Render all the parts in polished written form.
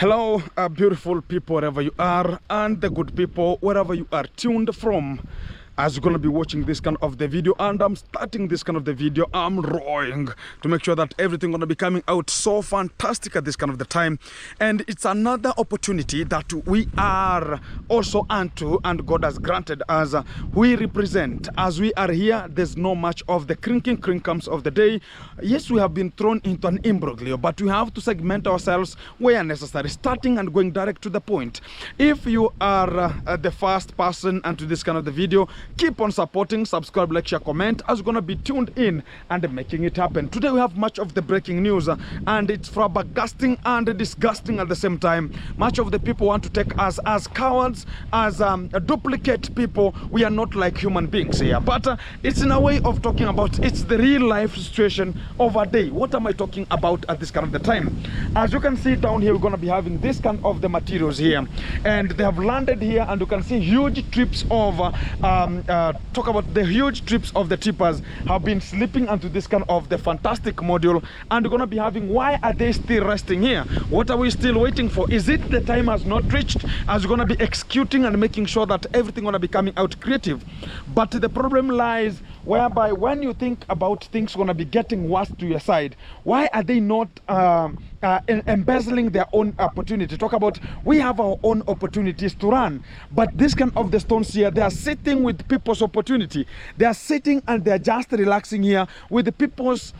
Hello, beautiful people wherever you are, and the good people wherever you are tuned from. As you're going to be watching this kind of the video, and I'm starting this kind of the video, I'm roaring to make sure that everything going to be coming out so fantastic at this kind of the time. And it's another opportunity that we are also unto, and God has granted us. We represent, as we are here, there's no much of the crinkles of the day. Yes, we have been thrown into an imbroglio, but we have to segment ourselves where necessary, starting and going direct to the point. If you are the first person into this kind of the video, keep on supporting, subscribe, like, share, comment, as we're going to be tuned in and making it happen. Today we have much of the breaking news, and it's flabbergasting and disgusting at the same time. Much of the people want to take us as cowards, as duplicate people. We are not like human beings here, but it's in a way of talking about, it's the real life situation of a day. What am I talking about at this kind of the time? As you can see down here, we're going to be having this kind of the materials here, and they have landed here, and you can see huge trips of talk about the huge trips of the tippers have been slipping onto this kind of the fantastic module, and we're going to be having, why are they still resting here? What are we still waiting for? Is it the time has not reached, as we're going to be executing and making sure that everything going to be coming out creative? But the problem lies whereby when you think about things going to be getting worse to your side, why are they not embezzling their own opportunity? Talk about, we have our own opportunities to run, but this kind of the stones here, they are sitting with people's opportunity. They are sitting and they are just relaxing here with the people's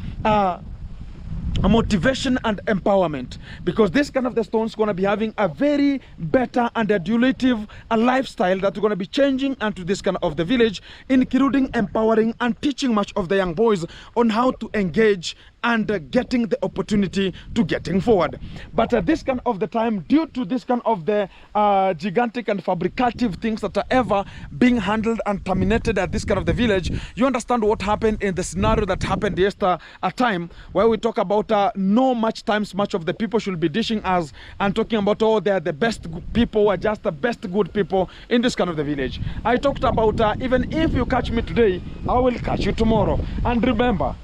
motivation and empowerment, because this kind of the stones going to be having a very better and adulative lifestyle that we're going to be changing into this kind of the village, including empowering and teaching much of the young boys on how to engage and getting the opportunity to getting forward. But at this kind of the time, due to this kind of the gigantic and fabricative things that are ever being handled and terminated at this kind of the village, you understand what happened in the scenario that happened yesterday, a time where we talk about no much times much of the people should be dishing us and talking about, oh, they're the best people, are just the best good people in this kind of the village. I talked about even if you catch me today, I will catch you tomorrow. And remember,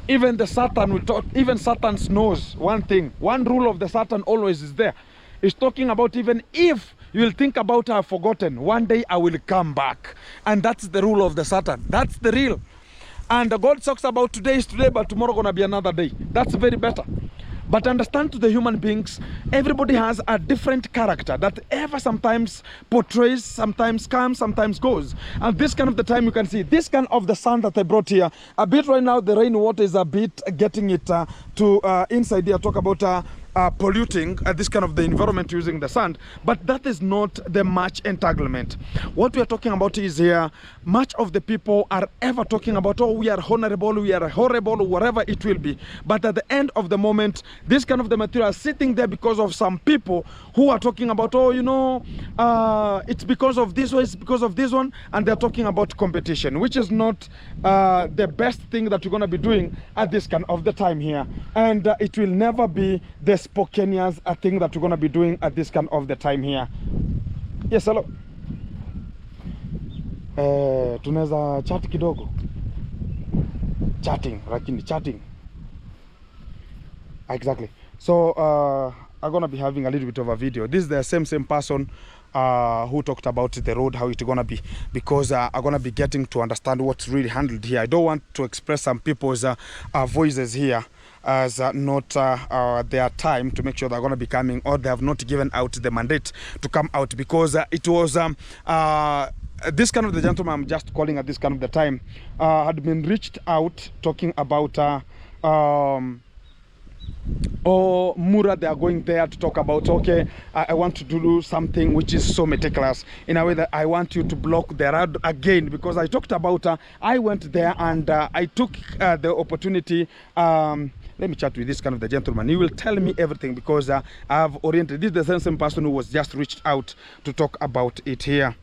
even the Satan, even Satan knows one thing. One rule of the Satan always is there. It's talking about, even if you will think about I've forgotten, one day I will come back. And that's the rule of the Satan. That's the real. And God talks about today is today, but tomorrow gonna be another day. That's very better. But understand, to the human beings, everybody has a different character that ever sometimes portrays, sometimes comes, sometimes goes. And this kind of the time, you can see this kind of the sun that I brought here. A bit right now, the rainwater is a bit getting it to inside here. Talk about polluting this kind of the environment using the sand, but that is not the much entanglement. What we are talking about is here, much of the people are ever talking about, oh, we are honorable, we are horrible, whatever it will be. But at the end of the moment, this kind of the material is sitting there because of some people who are talking about, oh, you know, it's because of this one, it's because of this one, and they're talking about competition, which is not the best thing that you're going to be doing at this kind of the time here. And it will never be the Spokanians a thing that we're going to be doing at this kind of the time here. Yes, hello. Tunaweza chat kidogo. Chatting. Exactly. So I'm going to be having a little bit of a video. This is the same person who talked about the road, how it's gonna be, because I'm gonna be getting to understand what's really handled here. I don't want to express some people's voices here as not their time to make sure they're gonna be coming, or they have not given out the mandate to come out, because it was this kind of the gentleman I'm just calling at this kind of the time had been reached out talking about or Mura, they are going there to talk about, okay, I want to do something which is so meticulous in a way that I want you to block the road again, because I talked about I went there and I took the opportunity. Let me chat with this kind of the gentleman. He will tell me everything, because I've oriented. This is the same person who was just reached out to talk about it here.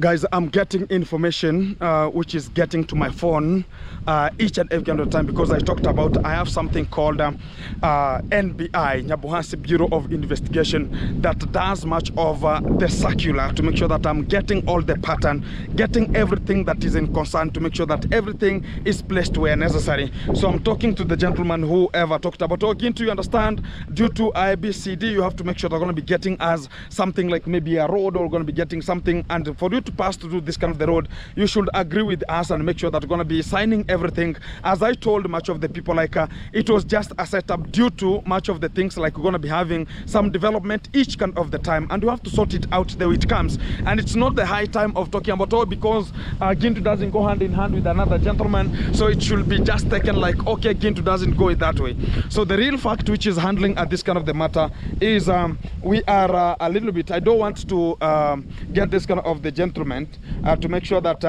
Guys, I'm getting information which is getting to my phone each and every kind of time, because I talked about I have something called NBI, Nyabuhansi Bureau of Investigation, that does much of the circular to make sure that I'm getting all the pattern, getting everything that is in concern, to make sure that everything is placed where necessary. So I'm talking to the gentleman who ever talked about, oh, Gintu, you understand, due to IBCD, you have to make sure they're going to be getting us something like maybe a road, or going to be getting something, and for you to pass to do this kind of the road, you should agree with us and make sure that we're going to be signing everything. As I told much of the people, like it was just a setup due to much of the things, like we're going to be having some development each kind of the time, and you have to sort it out the way it comes. And it's not the high time of talking about, oh, because Gintu doesn't go hand in hand with another gentleman, so it should be just taken like, okay, Gintu doesn't go it that way. So the real fact which is handling at this kind of the matter is we are a little bit, I don't want to get this kind of the gentleman to make sure that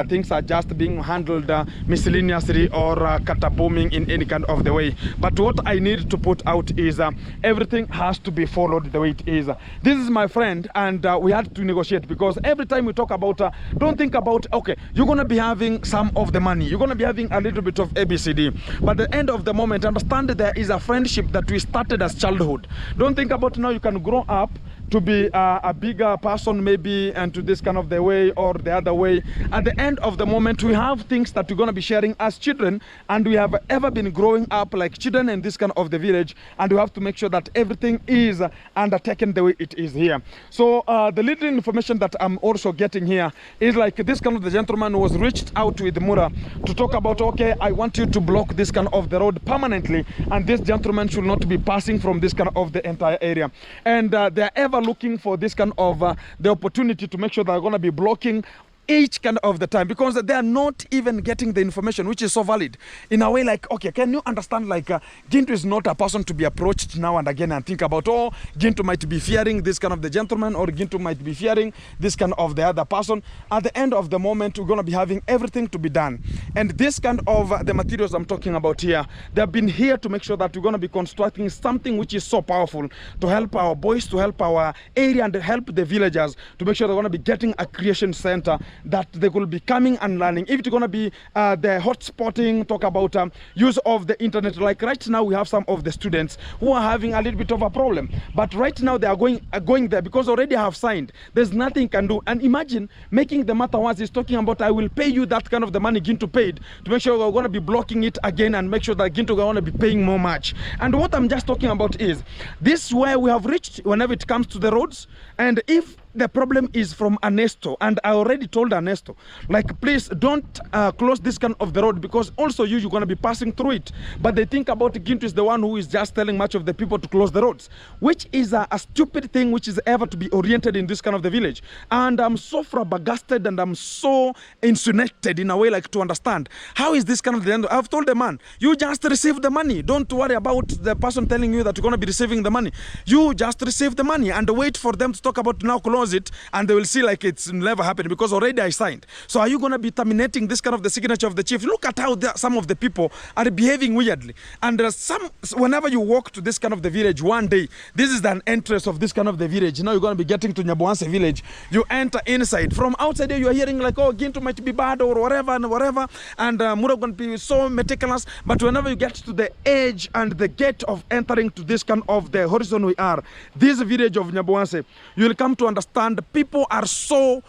things are just being handled miscellaneously or booming in any kind of the way. But what I need to put out is everything has to be followed the way it is. This is my friend, and we had to negotiate, because every time we talk about, don't think about, okay, you're going to be having some of the money, you're going to be having a little bit of ABCD, but at the end of the moment, understand that there is a friendship that we started as childhood. Don't think about now you can grow up to be a bigger person maybe, and to this kind of the way or the other way. At the end of the moment, we have things that we're going to be sharing as children, and we have ever been growing up like children in this kind of the village, and we have to make sure that everything is undertaken the way it is here. So the little information that I'm also getting here is like this kind of the gentleman was reached out with Mura to talk about, okay, I want you to block this kind of the road permanently, and this gentleman should not be passing from this kind of the entire area. And they're ever looking for this kind of the opportunity to make sure they're going to be blocking each kind of the time, because they are not even getting the information which is so valid in a way. Like, okay, can you understand, like Gintu is not a person to be approached now and again and think about, oh, Gintu might be fearing this kind of the gentleman, or Gintu might be fearing this kind of the other person. At the end of the moment, we're going to be having everything to be done. And this kind of the materials I'm talking about here, they've been here to make sure that we're going to be constructing something which is so powerful to help our boys, to help our area, and to help the villagers, to make sure they're going to be getting a creation center that they will be coming and learning. If it's going to be the hotspotting, talk about use of the internet. Like right now, we have some of the students who are having a little bit of a problem, but right now they are going there because already I have signed. There's nothing can do. And imagine making the matter worse is talking about, I will pay you that kind of the money Gintu paid, to make sure we're going to be blocking it again and make sure that Gintu is going to be paying more much. And what I'm just talking about is this is where we have reached whenever it comes to the roads. And if the problem is from Ernesto, and I already told Ernesto, like, please don't close this kind of the road, because also you're going to be passing through it. But they think about Gintu is the one who is just telling much of the people to close the roads, which is a stupid thing which is ever to be oriented in this kind of the village. And I'm so flabbergasted, and I'm so insinuated in a way, like, to understand how is this kind of the end. I've told the man, you just receive the money, don't worry about the person telling you that you're going to be receiving the money. You just receive the money and wait for them to talk about now close it, and they will see like it's never happened, because already I signed. So are you going to be terminating this kind of the signature of the chief? Look at how some of the people are behaving weirdly. And whenever you walk to this kind of the village one day, this is an entrance of this kind of the village. Now you're going to be getting to Nyabuhansi village. You enter inside. From outside you are hearing like, oh, Gintu might be bad or whatever and whatever, and Mura going to be so meticulous. But whenever you get to the edge and the gate of entering to this kind of the horizon we are, this village of Nyabuhansi, you will come to understand people are so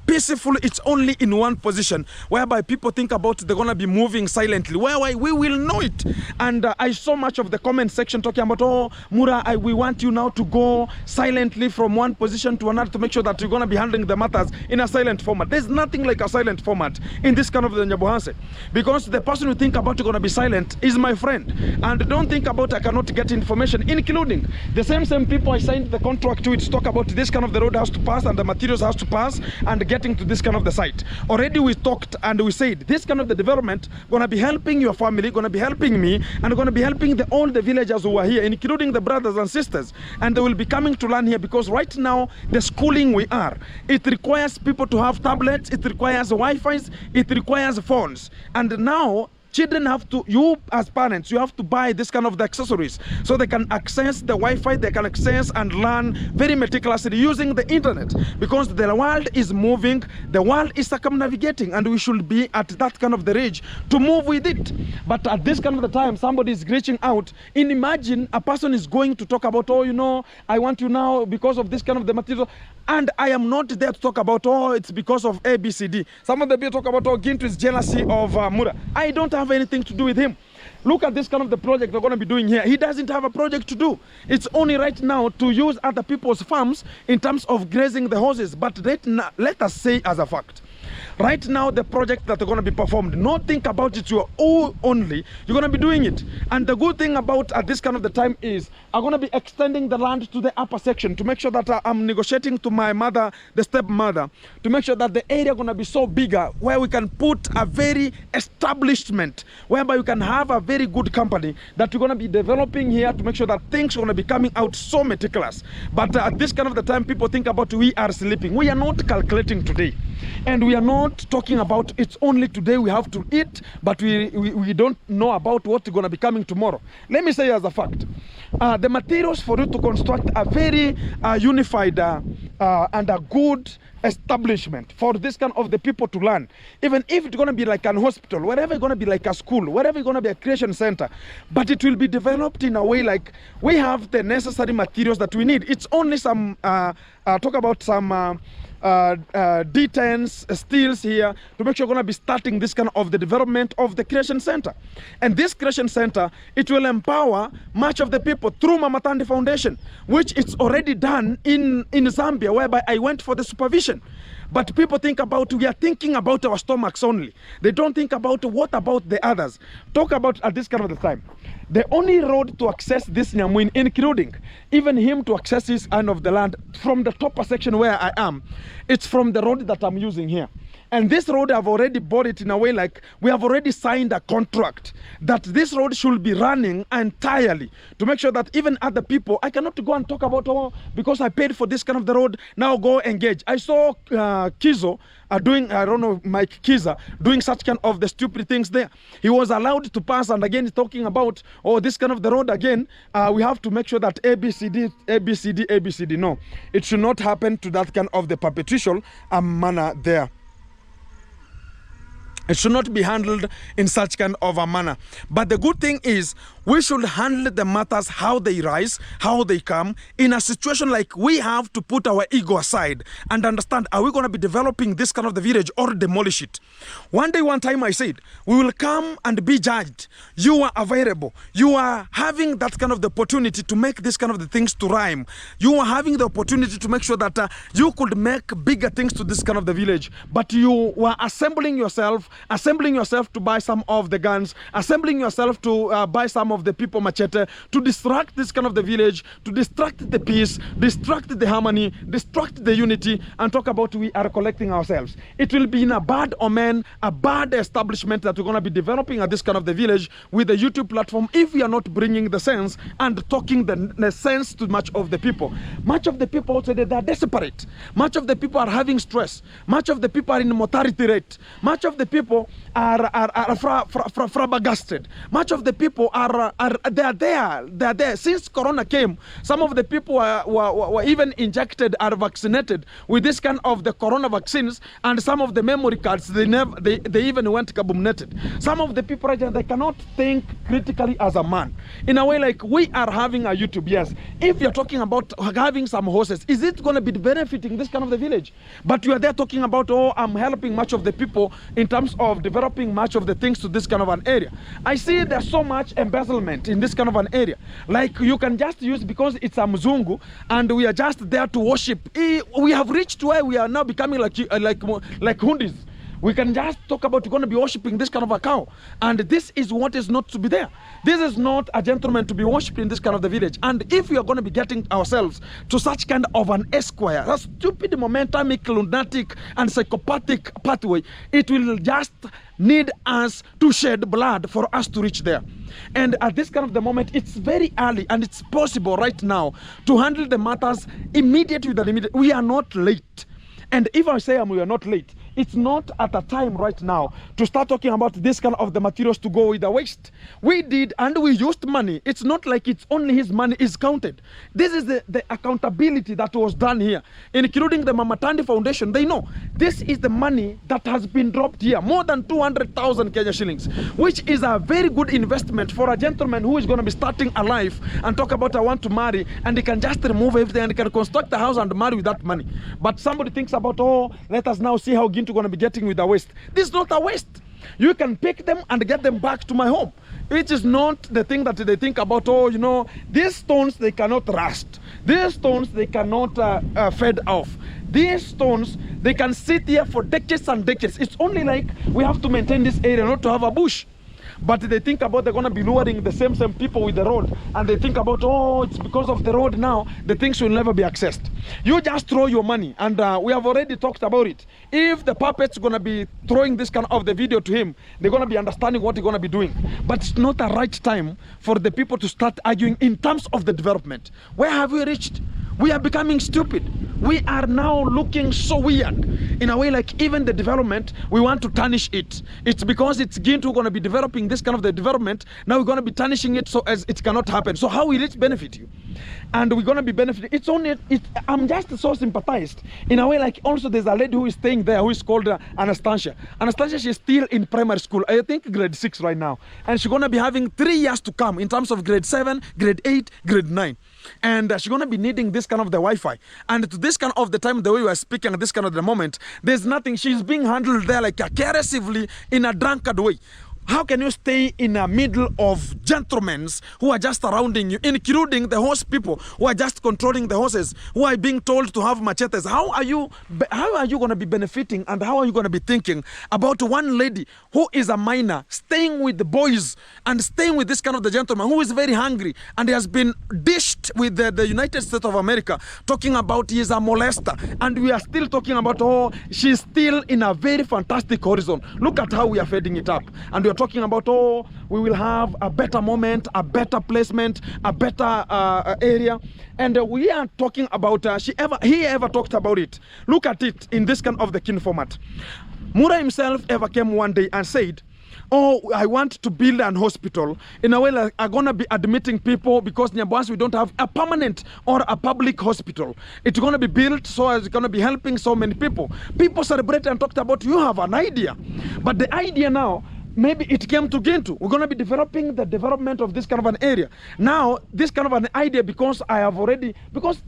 peaceful. It's only in one position, whereby people think about they're going to be moving silently, whereby we will know it. And I saw much of the comment section talking about, oh, Mura, we want you now to go silently from one position to another to make sure that you're going to be handling the matters in a silent format. There's nothing like a silent format in this kind of the Nyabuhansi, because the person who think about you're going to be silent is my friend. And don't think about I cannot get information, including the same people I signed the contract with to talk about this kind of the road has to pass and the materials has to pass and getting to this kind of the site. Already we talked and we said this kind of the development going to be helping your family, going to be helping me, and going to be helping all the villagers who are here, including the brothers and sisters. And they will be coming to learn here, because right now the schooling we are, it requires people to have tablets, it requires Wi-Fi's, it requires phones. And now children have to, you as parents, you have to buy this kind of the accessories so they can access the Wi-Fi, they can access and learn very meticulously using the internet, because the world is moving, the world is circumnavigating, and we should be at that kind of the age to move with it. But at this kind of the time, somebody is reaching out. Imagine a person is going to talk about, oh, you know, I want you now because of this kind of the material, and I am not there to talk about, oh, it's because of ABCD. Some of the people talk about, oh, Gintu is jealousy of Mura. I don't have anything to do with him. Look at this kind of the project we're going to be doing here. He doesn't have a project to do. It's only right now to use other people's farms in terms of grazing the horses. But let us say as a fact, right now the project that are going to be performed, not think about it your own only, you're going to be doing it. And the good thing about at this kind of the time is I'm going to be extending the land to the upper section to make sure that I'm negotiating to my mother, the stepmother, to make sure that the area going to be so bigger where we can put a very establishment whereby you can have a very good company that you're going to be developing here to make sure that things are going to be coming out so meticulous. But at this kind of the time, people think about we are sleeping. We are not calculating today. And we are not talking about it's only today we have to eat, but we don't know about what's going to be coming tomorrow. Let me say as a fact, the materials for you to construct a very unified and a good establishment for this kind of the people to learn, even if it's going to be like an hospital, wherever it's going to be like a school, wherever it's going to be a creation center, but it will be developed in a way like we have the necessary materials that we need. It's only some talk about some D10s, steels here to make sure we're going to be starting this kind of the development of the creation center. And this creation center, it will empower much of the people through Mama Tandi Foundation, which it's already done in Zambia, whereby I went for the supervision. But people think about, we are thinking about our stomachs only. They don't think about what about the others. Talk about at this kind of the time. The only road to access this Nyamuin, including even him to access his end of the land from the topper section where I am, it's from the road that I'm using here. And this road, I've already bought it in a way like we have already signed a contract that this road should be running entirely to make sure that even other people, I cannot go and talk about, oh, because I paid for this kind of the road, now go engage. I saw Kizo doing, I don't know, Mike Kiza, doing such kind of the stupid things there. He was allowed to pass, and again, he's talking about, oh, this kind of the road again, we have to make sure that ABCD, ABCD, ABCD. No, it should not happen to that kind of the perpetual manner there. It should not be handled in such kind of a manner. But the good thing is we should handle the matters how they rise, how they come. In a situation like we have to put our ego aside and understand, are we going to be developing this kind of the village or demolish it? One day, one time I said, we will come and be judged. You are available. You are having that kind of the opportunity to make this kind of the things to rhyme. You are having the opportunity to make sure that you could make bigger things to this kind of the village. But you were assembling yourself to buy some of the guns, assembling yourself to buy some of the people machete, to distract this kind of the village, to distract the peace, distract the harmony, distract the unity, and talk about we are collecting ourselves. It will be in a bad omen, a bad establishment that we're going to be developing at this kind of the village with the YouTube platform if we are not bringing the sense and talking the sense to much of the people. Much of the people also, they are desperate. Much of the people are having stress. Much of the people are in mortality rate. Much of the people are flabbergasted. Much of the people are there. Since Corona came, some of the people were even injected, are vaccinated with this kind of the Corona vaccines, and some of the memory cards, they even went kabumneted. Some of the people right now, they cannot think critically as a man. In a way like we are having a YouTube, yes. If you're talking about having some horses, is it going to be benefiting this kind of the village? But you are there talking about, oh, I'm helping much of the people in terms of developing much of the things to this kind of an area. I see there's so much embezzlement in this kind of an area. Like you can just use because it's a Mzungu and we are just there to worship. We have reached where we are now becoming like hundis. We can just talk about we're going to be worshiping this kind of a cow. And this is what is not to be there. This is not a gentleman to be worshipped in this kind of the village. And if we are going to be getting ourselves to such kind of an esquire, a stupid, momentamic, lunatic, and psychopathic pathway, it will just need us to shed blood for us to reach there. And at this kind of the moment, it's very early and it's possible right now to handle the matters immediately with the immediate. We are not late. And if I say we are not late, it's not at a time right now to start talking about this kind of the materials to go with the waste. We did, and we used money. It's not like it's only his money is counted. This is the accountability that was done here, including the Mama Tandi Foundation. They know this is the money that has been dropped here, more than 200,000 Kenya shillings, which is a very good investment for a gentleman who is going to be starting a life and talk about I want to marry, and he can just remove everything and he can construct a house and marry with that money. But somebody thinks about, oh, let us now see how Gintu going to be getting with the waste. This is not a waste. You can pick them and get them back to my home. It is not the thing that they think about, oh, you know, these stones, they cannot rust. These stones, they cannot fade off. These stones, they can sit here for decades and decades. It's only like we have to maintain this area, not to have a bush. But they think about they're going to be luring the same people with the road, and they think about, oh, it's because of the road now the things will never be accessed. You just throw your money, and we have already talked about it. If the puppet's going to be throwing this kind of the video to him, they're going to be understanding what he's going to be doing. But it's not the right time for the people to start arguing in terms of the development. Where have we reached? We are becoming stupid. We are now looking so weird. In a way, like even the development, we want to tarnish it. It's because it's Gintu going to be developing this kind of the development. Now we're going to be tarnishing it so as it cannot happen. So how will it benefit you? And we're going to be benefiting. It's only, I'm just so sympathized. In a way, like also there's a lady who is staying there who is called Anastasia. Anastasia, she's still in primary school. I think grade 6 right now. And she's going to be having 3 years to come in terms of grade 7, grade 8, grade 9. And she's going to be needing this kind of the Wi-Fi. And to this kind of the time, the way we are speaking at this kind of the moment, there's nothing. She's being handled there like caressively in a drunkard way. How can you stay in the middle of gentlemen who are just surrounding you, including the horse people who are just controlling the horses, who are being told to have machetes? How are you going to be benefiting, and how are you going to be thinking about one lady who is a minor staying with the boys and staying with this kind of the gentleman who is very hungry and he has been dished with the United States of America, talking about he is a molester, and we are still talking about, oh, she's still in a very fantastic horizon. Look at how we are fading it up, and we are talking about, oh, we will have a better moment, a better placement, a better area. And we are talking about, he ever talked about it. Look at it in this kind of the kin format. Mura himself ever came one day and said, oh, I want to build an hospital. In a way, like, I'm going to be admitting people because once we don't have a permanent or a public hospital. It's going to be built so it's going to be helping so many people. People celebrated and talked about, you have an idea. But the idea now, maybe it came to Gintu. We're going to be developing the development of this kind of an area. Now, this kind of an idea, because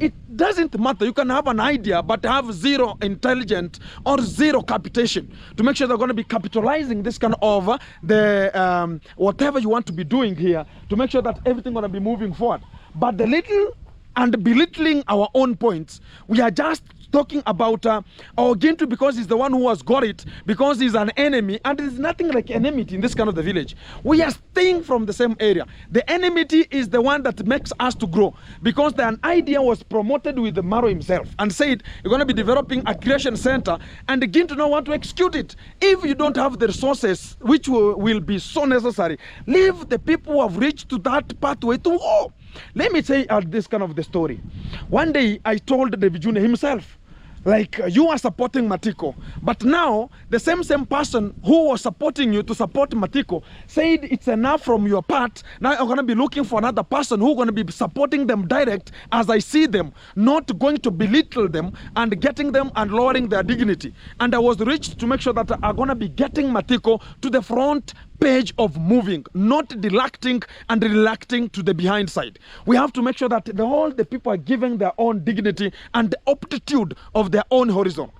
it doesn't matter. You can have an idea, but have zero intelligence or zero capitation to make sure they're going to be capitalizing this kind of the whatever you want to be doing here to make sure that everything going to be moving forward. But the little and belittling our own points, we are just talking about our Gintu because he's the one who has got it, because he's an enemy, and there's nothing like enmity in this kind of the village. We are staying from the same area. The enmity is the one that makes us to grow, because an idea was promoted with the Maro himself and said, you're going to be developing a creation center, and the Gintu now want to execute it. If you don't have the resources, which will be so necessary, leave the people who have reached to that pathway to go. Let me say this kind of the story. One day I told David Jr. himself, like, you are supporting Matiko, but now the same person who was supporting you to support Matiko said it's enough from your part. Now I'm going to be looking for another person who's going to be supporting them direct as I see them, not going to belittle them and getting them and lowering their dignity. And I was reached to make sure that I'm going to be getting Matiko to the front page of moving, not deducting and relucting to the behind side. We have to make sure that all the people are giving their own dignity and the aptitude of their own horizon.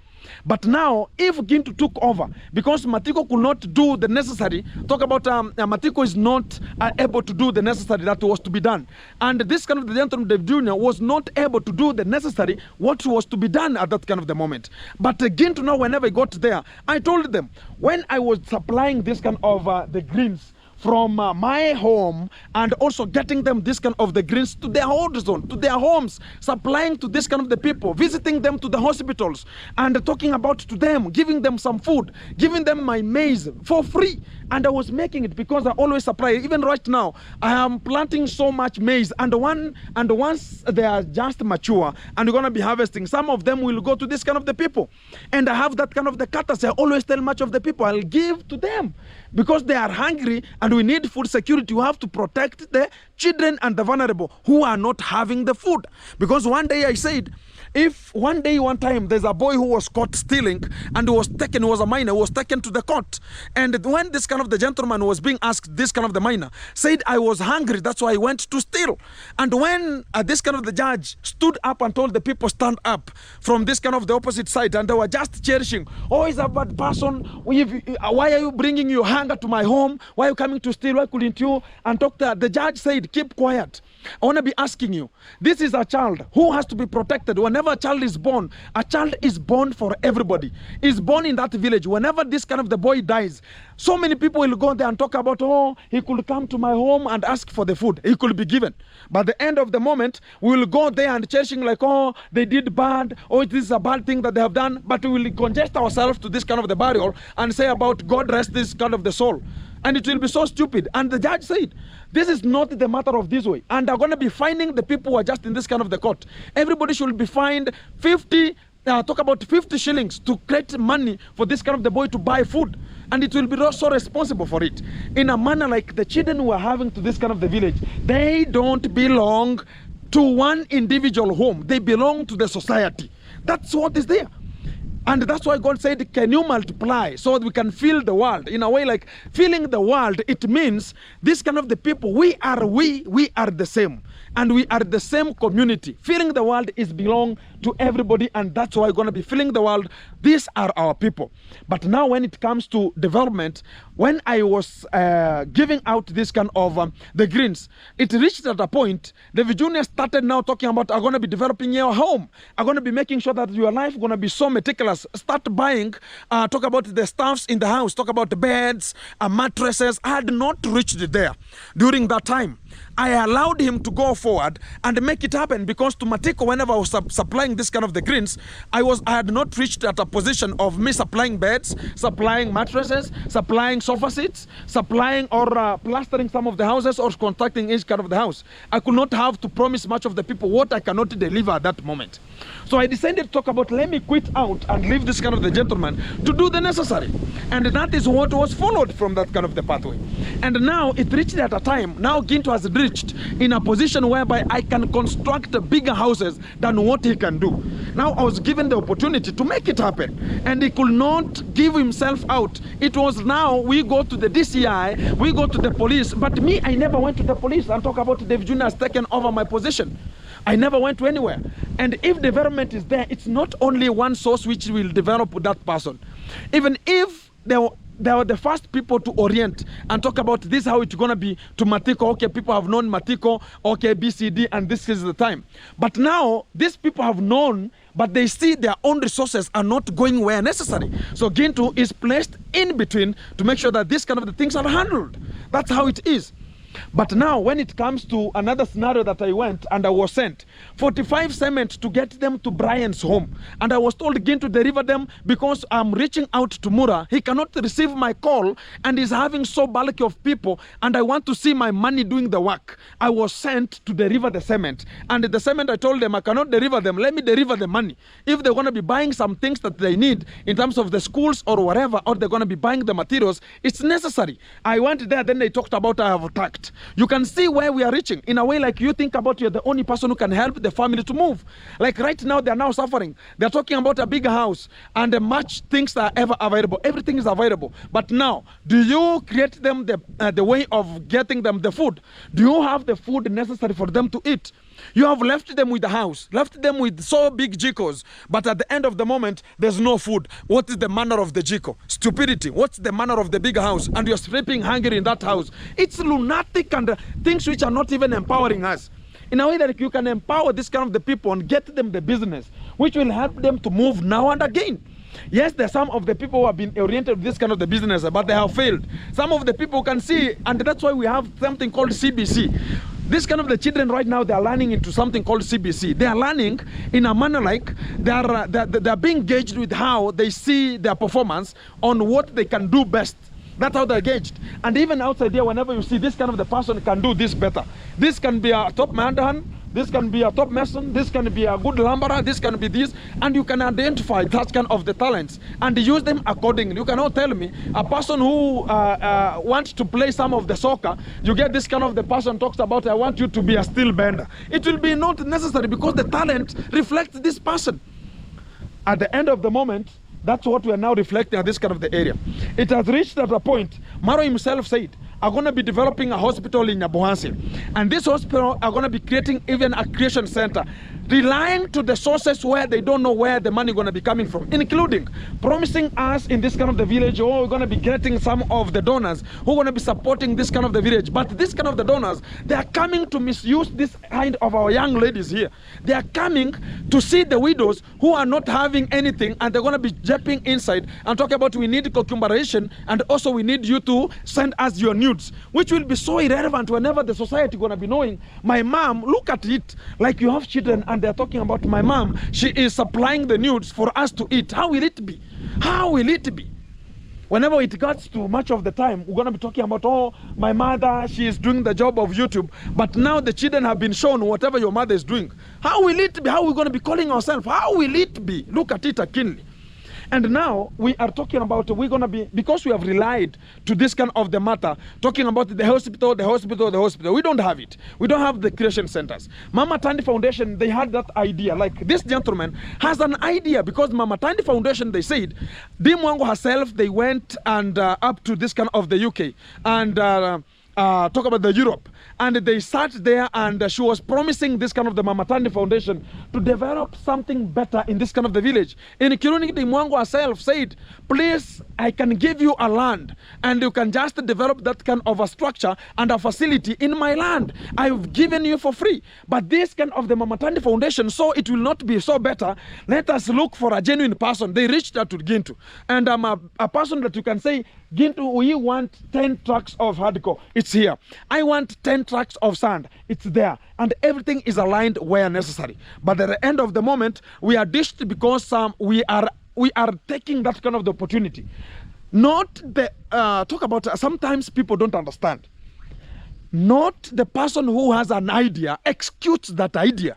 But now, if Gintu took over, because Matiko could not do the necessary, talk about Matiko is not able to do the necessary that was to be done. And this kind of the gentleman, Dave Jr., was not able to do the necessary what was to be done at that kind of the moment. But Gintu now, whenever I got there, I told them, when I was supplying this kind of the greens from my home and also getting them this kind of the greens to their old zone, to their homes, supplying to this kind of the people, visiting them to the hospitals and talking about to them, giving them some food, giving them my maize for free. And I was making it because I always supply. Even right now, I am planting so much maize, and once they are just mature and we're gonna be harvesting, some of them will go to this kind of the people. And I have that kind of the cutters. I always tell much of the people I'll give to them because they are hungry and we need food security. We have to protect the children and the vulnerable who are not having the food. Because one day I said, if one time there's a boy who was caught stealing and was taken, was a miner, was taken to the court. And when this kind of the gentleman was being asked, this kind of the miner said, I was hungry, that's why I went to steal. And when this kind of the judge stood up and told the people stand up from this kind of the opposite side, and they were just cherishing, oh, he's a bad person, why are you bringing your hunger to my home, why are you coming to steal, why couldn't you? And the judge said, keep quiet. I want to be asking you, this is a child who has to be protected. Whenever a child is born for everybody. Is born in that village. Whenever this kind of the boy dies, so many people will go there and talk about, oh, he could come to my home and ask for the food. He could be given. But at the end of the moment, we will go there and cherishing like, oh, they did bad, oh, this is a bad thing that they have done. But we will congest ourselves to this kind of the burial and say about God rest this kind of the soul. And it will be so stupid. And the judge said, this is not the matter of this way. And they're going to be fining the people who are just in this kind of the court. Everybody should be fined 50 shillings to create money for this kind of the boy to buy food. And it will be also responsible for it. In a manner like the children who are having to this kind of the village, they don't belong to one individual home. They belong to the society. That's what is there. And that's why God said, can you multiply so that we can fill the world? In a way, like filling the world, it means this kind of the people, we are the same. And we are the same community. Filling the world is belong to everybody, and that's why we're going to be filling the world. These are our people. But now when it comes to development, when I was giving out this kind of the greens, it reached at a point, the Virginia started now talking about, I'm going to be developing your home. I'm going to be making sure that your life is going to be so meticulous. Start buying, talk about the stuffs in the house, talk about the beds, mattresses. I had not reached there during that time. I allowed him to go forward and make it happen, because to Matiko, whenever I was supplying this kind of the greens, I had not reached at a position of me supplying beds, supplying mattresses, supplying sofa seats, supplying or plastering some of the houses or constructing each kind of the house. I could not have to promise much of the people what I cannot deliver at that moment. So I decided to talk about, let me quit out and leave this kind of the gentleman to do the necessary. And that is what was followed from that kind of the pathway. And now it reached at a time, now Ginto has reached in a position whereby I can construct bigger houses than what he can do. Now I was given the opportunity to make it happen, and he could not give himself out. It was now we go to the DCI, we go to the police, but me, I never went to the police and talk about Dave Jr. has taken over my position. I never went to anywhere. And if development is there, it's not only one source which will develop that person. Even if they were the first people to orient and talk about this, how it's going to be to Matiko. Okay, people have known Matiko, okay, BCD, and this is the time. But now, these people have known, but they see their own resources are not going where necessary. So Ginto is placed in between to make sure that this kind of the things are handled. That's how it is. But now when it comes to another scenario that I went and I was sent 45 cement to get them to Brian's home, and I was told again to deliver them because I'm reaching out to Mura. He cannot receive my call and is having so bulky of people, and I want to see my money doing the work. I was sent to deliver the cement, and the cement I told them I cannot deliver them, let me deliver the money. If they're going to be buying some things that they need in terms of the schools or whatever, or they're going to be buying the materials, it's necessary. I went there, then they talked about I have attacked. You can see where we are reaching. In a way, like you think about you're the only person who can help the family to move. Like right now, they're now suffering. They're talking about a bigger house and much things are ever available. Everything is available. But now, do you create them the way of getting them the food? Do you have the food necessary for them to eat? You have left them with the house, left them with so big jikos, but at the end of the moment, there's no food. What is the manner of the jiko? Stupidity. What's the manner of the big house? And you're sleeping hungry in that house. It's lunatic and things which are not even empowering us. In a way that you can empower this kind of the people and get them the business, which will help them to move now and again. Yes, there are some of the people who have been oriented with this kind of the business, but they have failed. Some of the people can see, and that's why we have something called CBC. This kind of the children right now, they are learning into something called CBC. They are learning in a manner like they're being gauged with how they see their performance on what they can do best. That's how they're gauged. And even outside here, whenever you see this kind of the person can do this better. This can be a top mandahan, this can be a top mason, this can be a good lumberer, this can be this, and you can identify that kind of the talents and use them accordingly. You cannot tell me a person who wants to play some of the soccer, you get this kind of the person talks about, I want you to be a steel bender. It will be not necessary because the talent reflects this person. At the end of the moment, that's what we are now reflecting at this kind of the area. It has reached at a point, Maro himself said, are going to be developing a hospital in Nyabohansi. And this hospital are going to be creating even a creation center, relying to the sources where they don't know where the money going to be coming from, including promising us in this kind of the village, oh, we're going to be getting some of the donors who are going to be supporting this kind of the village. But this kind of the donors, they are coming to misuse this kind of our young ladies here. They are coming to see the widows who are not having anything, and they're going to be jumping inside and talk about we need concumberation, and also we need you to send us your nudes, which will be so irrelevant whenever the society going to be knowing, my mom, look at it, like you have children and they're talking about my mom, she is supplying the nudes for us to eat. How will it be? How will it be? Whenever it gets to much of the time, we're going to be talking about, oh, my mother, she is doing the job of YouTube, but now the children have been shown whatever your mother is doing. How will it be? How are we going to be calling ourselves? How will it be? Look at it keenly. And now we are talking about, we're going to be, because we have relied to this kind of the matter, talking about the hospital, the hospital, the hospital. We don't have it. We don't have the creation centers. Mama Tandy Foundation, they had that idea. Like this gentleman has an idea, because Mama Tandy Foundation, they said, Dimwango herself, they went and up to this kind of the UK and talk about the Europe. And they sat there and she was promising this kind of the Mama Tandy Foundation to develop something better in this kind of the village. In Kiruni, Mwango herself said, please, I can give you a land and you can just develop that kind of a structure and a facility in my land. I've given you for free. But this kind of the Mama Tandy Foundation, so it will not be so better. Let us look for a genuine person. They reached out to Gintu. And I'm a person that you can say, Gintu, we want 10 trucks of hardcore. It's here. I want 10 trucks of sand. It's there. And everything is aligned where necessary. But at the end of the moment, we are dished because we are taking that kind of the opportunity. Not the, talk about, sometimes people don't understand. Not the person who has an idea executes that idea.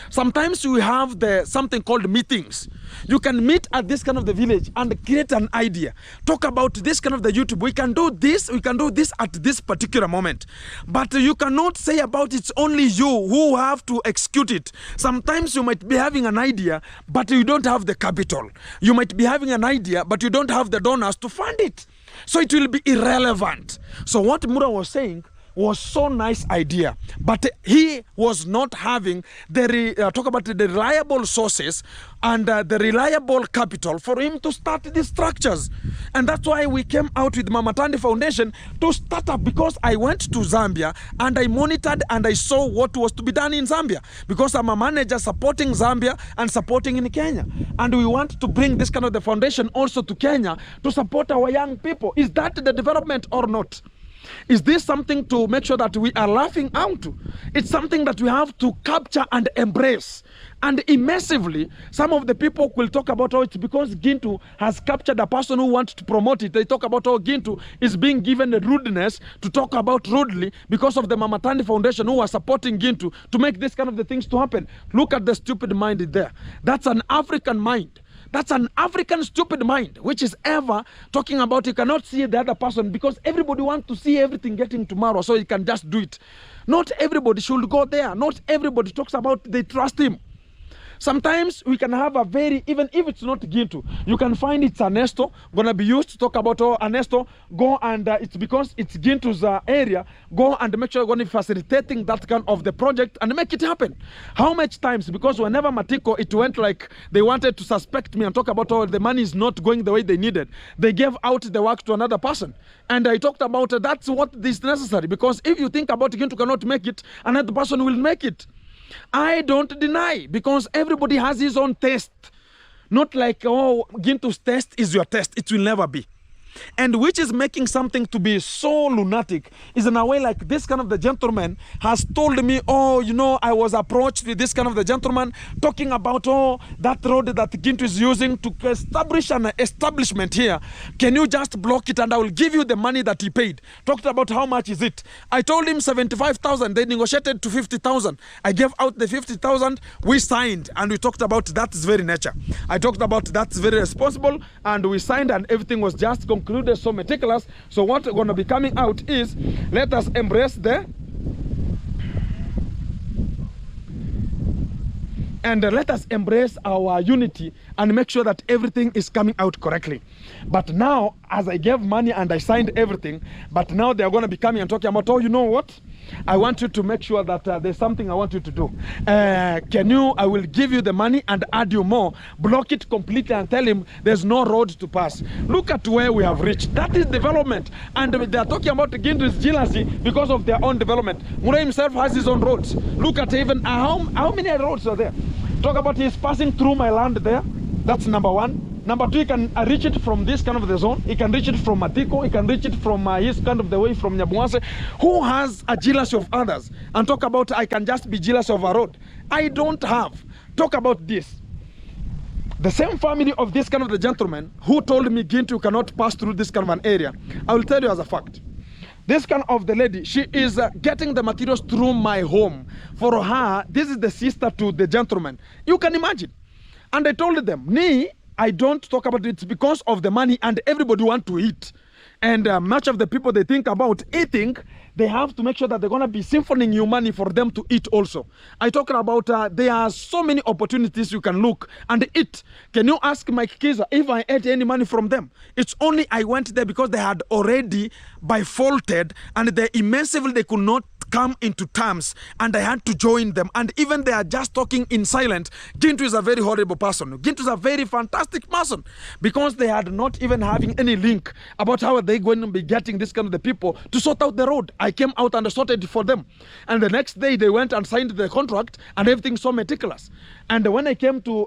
Sometimes we have something called meetings. You can meet at this kind of the village and create an idea. Talk about this kind of the YouTube. We can do this at this particular moment. But you cannot say about it's only you who have to execute it. Sometimes you might be having an idea, but you don't have the capital. You might be having an idea, but you don't have the donors to fund it. So it will be irrelevant. So what Mura was saying was so nice idea, but he was not having talk about the reliable sources and the reliable capital for him to start these structures. And that's why we came out with Mama Tandy Foundation to start up, because I went to Zambia and I monitored and I saw what was to be done in Zambia, because I'm a manager supporting Zambia and supporting in Kenya, and we want to bring this kind of the foundation also to Kenya to support our young people. Is that the development or not? Is this something to make sure that we are laughing out to? It's something that we have to capture and embrace. And immersively, some of the people will talk about, oh, it's because Gintu has captured a person who wants to promote it. They talk about, oh, Gintu is being given the rudeness to talk about rudely because of the Mama Tandy Foundation who are supporting Gintu to make this kind of the things to happen. Look at the stupid mind there. That's an African mind. That's an African stupid mind, which is ever talking about you cannot see the other person because everybody wants to see everything getting tomorrow, so you can just do it. Not everybody should go there. Not everybody talks about they trust him. Sometimes we can have a very, even if it's not Gintu, you can find it's Ernesto, gonna be used to talk about, oh, Ernesto, go and it's because it's Gintu's area, go and make sure you're gonna be facilitating that kind of the project and make it happen. How much times? Because whenever Matiko, it went like they wanted to suspect me and talk about, oh, the money is not going the way they needed. They gave out the work to another person. And I talked about that's what is necessary, because if you think about Gintu cannot make it, another person will make it. I don't deny, because everybody has his own taste. Not like, oh, Gintu's test is your test. It will never be. And which is making something to be so lunatic is in a way like this kind of the gentleman has told me, oh, you know, I was approached with this kind of the gentleman talking about, oh, that road that Gintu is using to establish an establishment here. Can you just block it and I will give you the money that he paid? Talked about how much is it. I told him 75,000. They negotiated to 50,000. I gave out the 50,000. We signed and we talked about that's very nature. I talked about that's very responsible and we signed and everything was just concluded so meticulous. So what's going to be coming out is, let us embrace let us embrace our unity and make sure that everything is coming out correctly. But now, as I gave money and I signed everything, but now they are going to be coming and talking about, oh, you know what? I want you to make sure that there's something I want you to do. I will give you the money and add you more. Block it completely and tell him there's no road to pass. Look at where we have reached. That is development. And they are talking about Gintu's jealousy because of their own development. Mure himself has his own roads. Look at even how many roads are there? Talk about he's passing through my land there. That's number one. Number two, he can reach it from this kind of the zone. He can reach it from Matiko. He can reach it from his kind of the way from Nyabuase. Who has a jealousy of others? And talk about I can just be jealous of a road. I don't have. Talk about this. The same family of this kind of the gentleman who told me Gintu cannot pass through this kind of an area. I will tell you as a fact. This kind of the lady, she is getting the materials through my home. For her, this is the sister to the gentleman. You can imagine. And I told them, I don't talk about it because of the money and everybody want to eat. And much of the people they think about eating, they have to make sure that they're going to be siphoning you money for them to eat also. I talk about there are so many opportunities you can look and eat. Can you ask Mike Kiza if I ate any money from them? It's only I went there because they had already faulted and they immensely they could not come into terms and I had to join them, and even they are just talking in silent. Gintu is a very horrible person. Gintu is a very fantastic person because they had not even having any link about how they going to be getting this kind of the people to sort out the road. I came out and sorted it for them, and the next day they went and signed the contract and everything so meticulous. And when I came to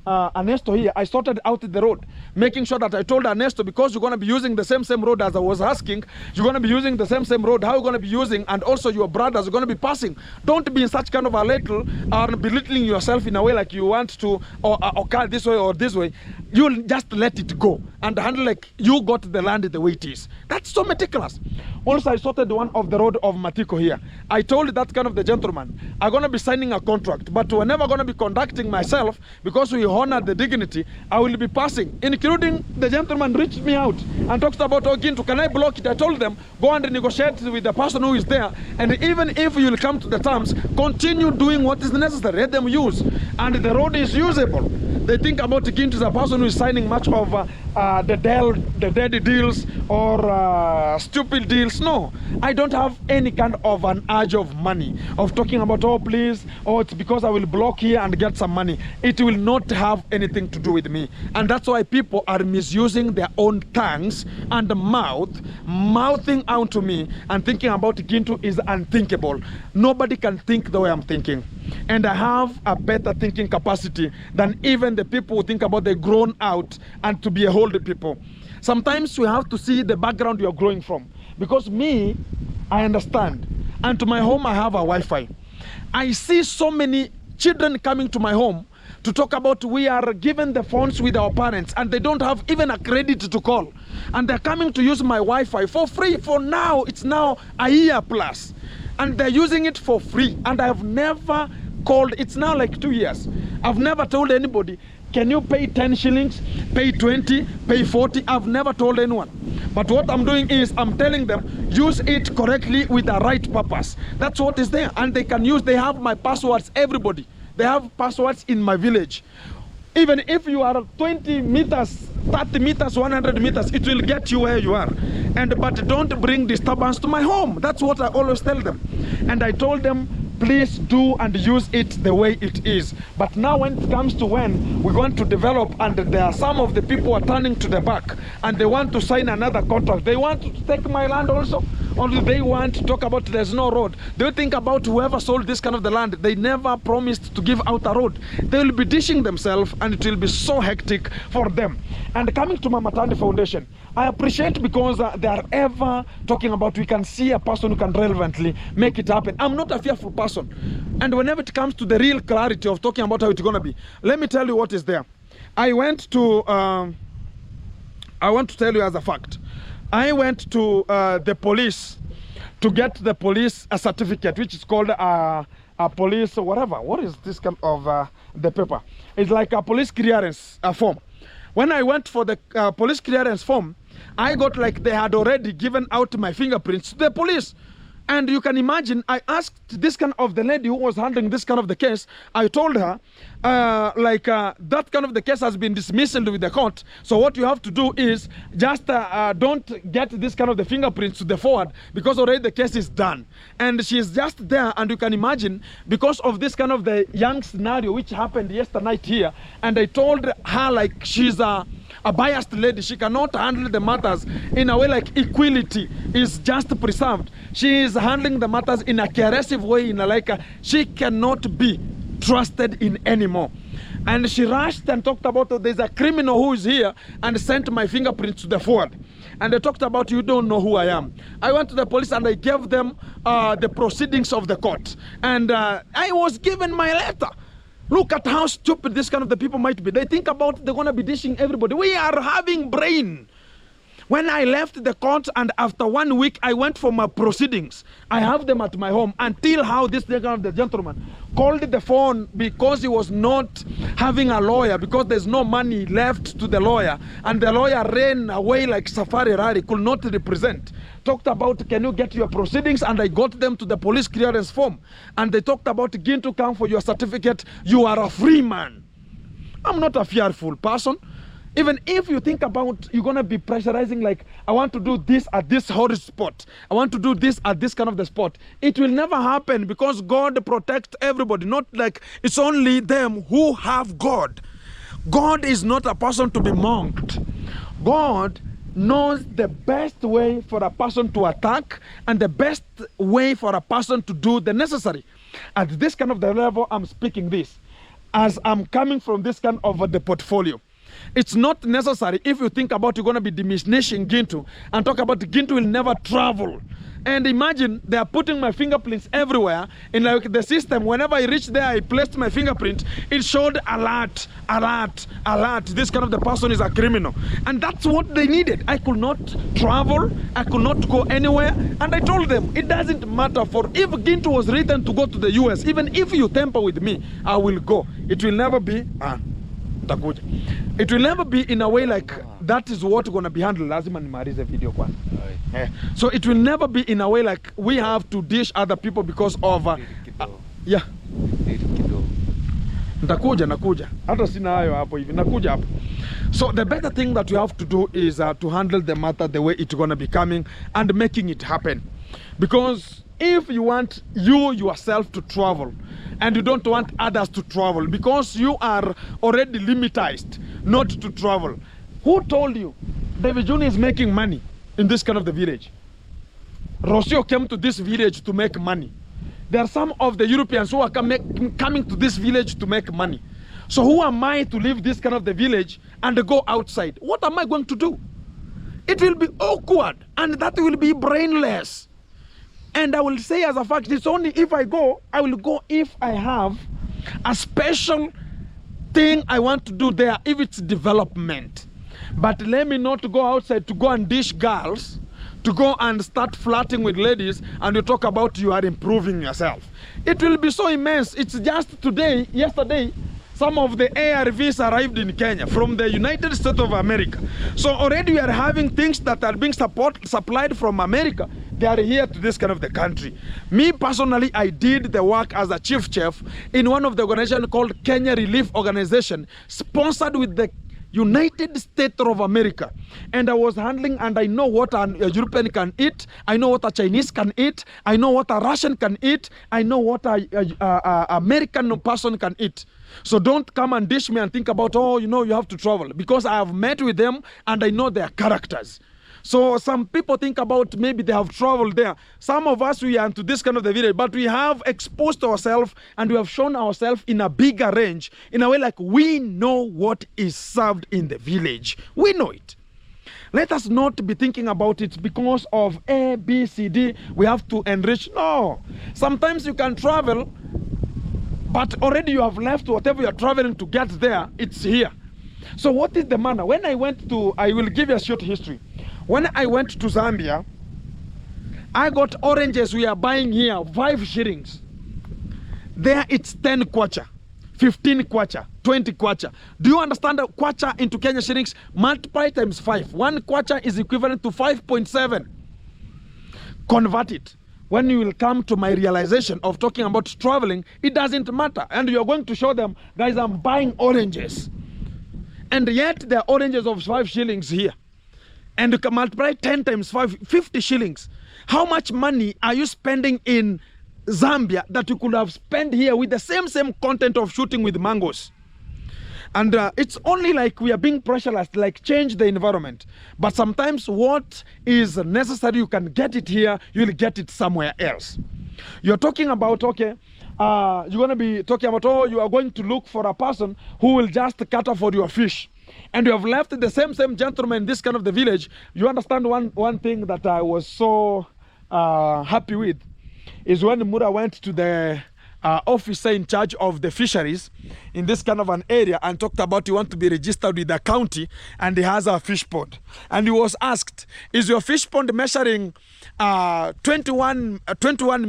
Ernesto here, I sorted out the road, making sure that I told Ernesto, because you're going to be using the same road as I was asking, you're going to be using the same road, how you're going to be using, and also your brothers are going to be passing. Don't be in such kind of a little or belittling yourself in a way like you want to or this way or this way. You'll just let it go and handle like you got the land the way it is. That's so meticulous. Also, I sorted one of the road of Matiko here. I told that kind of the gentleman, I'm going to be signing a contract, but we're never going to be conducting myself because we honor the dignity. I will be passing, including the gentleman reached me out and talked about, oh, Gintu, can I block it? I told them, go and negotiate with the person who is there. And even if you'll come to the terms, continue doing what is necessary. Let them use. And the road is usable. They think about Gintu as a person who is signing much of the dead deals or stupid deals. No, I don't have any kind of an urge of money, of talking about, oh, please, oh, it's because I will block here and get some money. It will not have anything to do with me. And that's why people are misusing their own tongues and mouthing out to me, and thinking about Gintu is unthinkable. Nobody can think the way I'm thinking. And I have a better thinking capacity than even the people who think about they grown out and to be a older people. Sometimes we have to see the background you're growing from. Because me, I understand. And to my home, I have a Wi-Fi. I see so many children coming to my home to talk about we are given the phones with our parents and they don't have even a credit to call. And they're coming to use my Wi-Fi for free for now. It's now a year plus. And they're using it for free. And I have never called, it's now like 2 years. I've never told anybody, can you pay 10 shillings, pay 20, pay 40? I've never told anyone. But what I'm doing is I'm telling them, use it correctly with the right purpose. That's what is there. And they can use, they have my passwords, everybody. They have passwords in my village. Even if you are 20 meters, 30 meters, 100 meters, it will get you where you are. But don't bring disturbance to my home. That's what I always tell them. And I told them, please do and use it the way it is. But now when it comes to when we want to develop, and there are some of the people are turning to the back and they want to sign another contract, they want to take my land also, only they want to talk about there's no road. They think about whoever sold this kind of the land, they never promised to give out a road. They will be dishing themselves and it will be so hectic for them. And coming to Mama Tandi Foundation, I appreciate because they are ever talking about we can see a person who can relevantly make it happen. I'm not a fearful person. And whenever it comes to the real clarity of talking about how it's going to be, let me tell you what is there. I want to tell you as a fact. I went to the police to get the police a certificate, which is called a police whatever. What is this kind of the paper? It's like a police clearance form. When I went for the police clearance form, I got like they had already given out my fingerprints to the police. And you can imagine, I asked this kind of the lady who was handling this kind of the case, I told her, that kind of the case has been dismissed with the court. So what you have to do is just don't get this kind of the fingerprints to the forward because already the case is done. And she's just there, and you can imagine, because of this kind of the young scenario which happened yesterday night here, and I told her like she's a biased lady, she cannot handle the matters in a way like equality is just preserved. She is handling the matters in a coercive way, in a like she cannot be trusted in anymore. And she rushed and talked about there's a criminal who is here and sent my fingerprints to the forward. And they talked about you don't know who I am. I went to the police and I gave them the proceedings of the court. And I was given my letter. Look at how stupid this kind of the people might be. They think about they're going to be dishing everybody. We are having brain. When I left the court and after 1 week, I went for my proceedings. I have them at my home until how this kind of the gentleman called the phone because he was not having a lawyer, because there's no money left to the lawyer. And the lawyer ran away like Safari Rari, could not represent. Talked about, can you get your proceedings? And I got them to the police clearance form. And they talked about, begin to come for your certificate. You are a free man. I'm not a fearful person. Even if you think about you're going to be pressurizing, like, I want to do this at this hot spot, I want to do this at this kind of the spot, it will never happen because God protects everybody. Not like it's only them who have God. God is not a person to be mocked. God knows the best way for a person to attack and the best way for a person to do the necessary. At this kind of the level, I'm speaking this as I'm coming from this kind of the portfolio. It's not necessary if you think about you're going to be diminishing Gintu and talk about Gintu will never travel. And imagine they are putting my fingerprints everywhere in like the system. Whenever I reached there, I placed my fingerprint. It showed alert, alert, alert. This kind of the person is a criminal. And that's what they needed. I could not travel. I could not go anywhere. And I told them, it doesn't matter for if Gintu was written to go to the US, even if you tamper with me, I will go. It will never be... It will never be in a way like that is what going to be handled. Lazima nimalize video kwanza. So it will never be in a way like we have to dish other people because of yeah. Nakuja. Hata sina hayo hapo hivi. Nakuja hapo. So the better thing that you have to do is to handle the matter the way it's going to be coming and making it happen. Because if you want you yourself to travel and you don't want others to travel because you are already limitized not to travel. Who told you David Jr. is making money in this kind of the village? Rocio came to this village to make money. There are some of the Europeans who are coming to this village to make money. So who am I to leave this kind of the village and go outside? What am I going to do? It will be awkward and that will be brainless. And I will say as a fact, it's only if I will go if I have a special thing I want to do there, if it's development. But let me not go outside to go and dish girls, to go and start flirting with ladies, and you talk about you are improving yourself. It will be so immense. It's just yesterday, some of the ARVs arrived in Kenya from the United States of America. So already we are having things that are being supplied from America. They are here to this kind of the country. Me personally, I did the work as a chief chef in one of the organizations called Kenya Relief Organization, sponsored with the United States of America. And I was handling, and I know what a European can eat. I know what a Chinese can eat. I know what a Russian can eat. I know what a American person can eat. So don't come and dish me and think about, oh, you know, you have to travel. Because I have met with them and I know their characters. So some people think about maybe they have traveled there. Some of us, we are into this kind of the village, but we have exposed ourselves and we have shown ourselves in a bigger range, in a way like we know what is served in the village. We know it. Let us not be thinking about it because of A, B, C, D. We have to enrich. No. Sometimes you can travel, but already you have left whatever you are traveling to get there. It's here. So what is the manner? When I went to, I will give you a short history. When I went to Zambia, I got oranges we are buying here, 5 shillings. There it's 10 kwacha, 15 kwacha, 20 kwacha. Do you understand that kwacha into Kenya shillings? Multiply times 5. 1 kwacha is equivalent to 5.7. Convert it. When you will come to my realization of talking about traveling, it doesn't matter. And you're going to show them, guys, I'm buying oranges. And yet there are oranges of 5 shillings here. And you can multiply 10 times 5, 50 shillings. How much money are you spending in Zambia that you could have spent here with the same content of shooting with mangoes? And it's only like we are being pressurized, like change the environment. But sometimes what is necessary, you can get it here, you'll get it somewhere else. You're talking about, okay, you're going to be talking about, oh, you are going to look for a person who will just cater for your fish. And you have left the same gentleman in this kind of the village. You understand one thing that I was so happy with is when Mura went to the officer in charge of the fisheries in this kind of an area and talked about he want to be registered with the county and he has a fish pond. And he was asked, is your fish pond measuring 21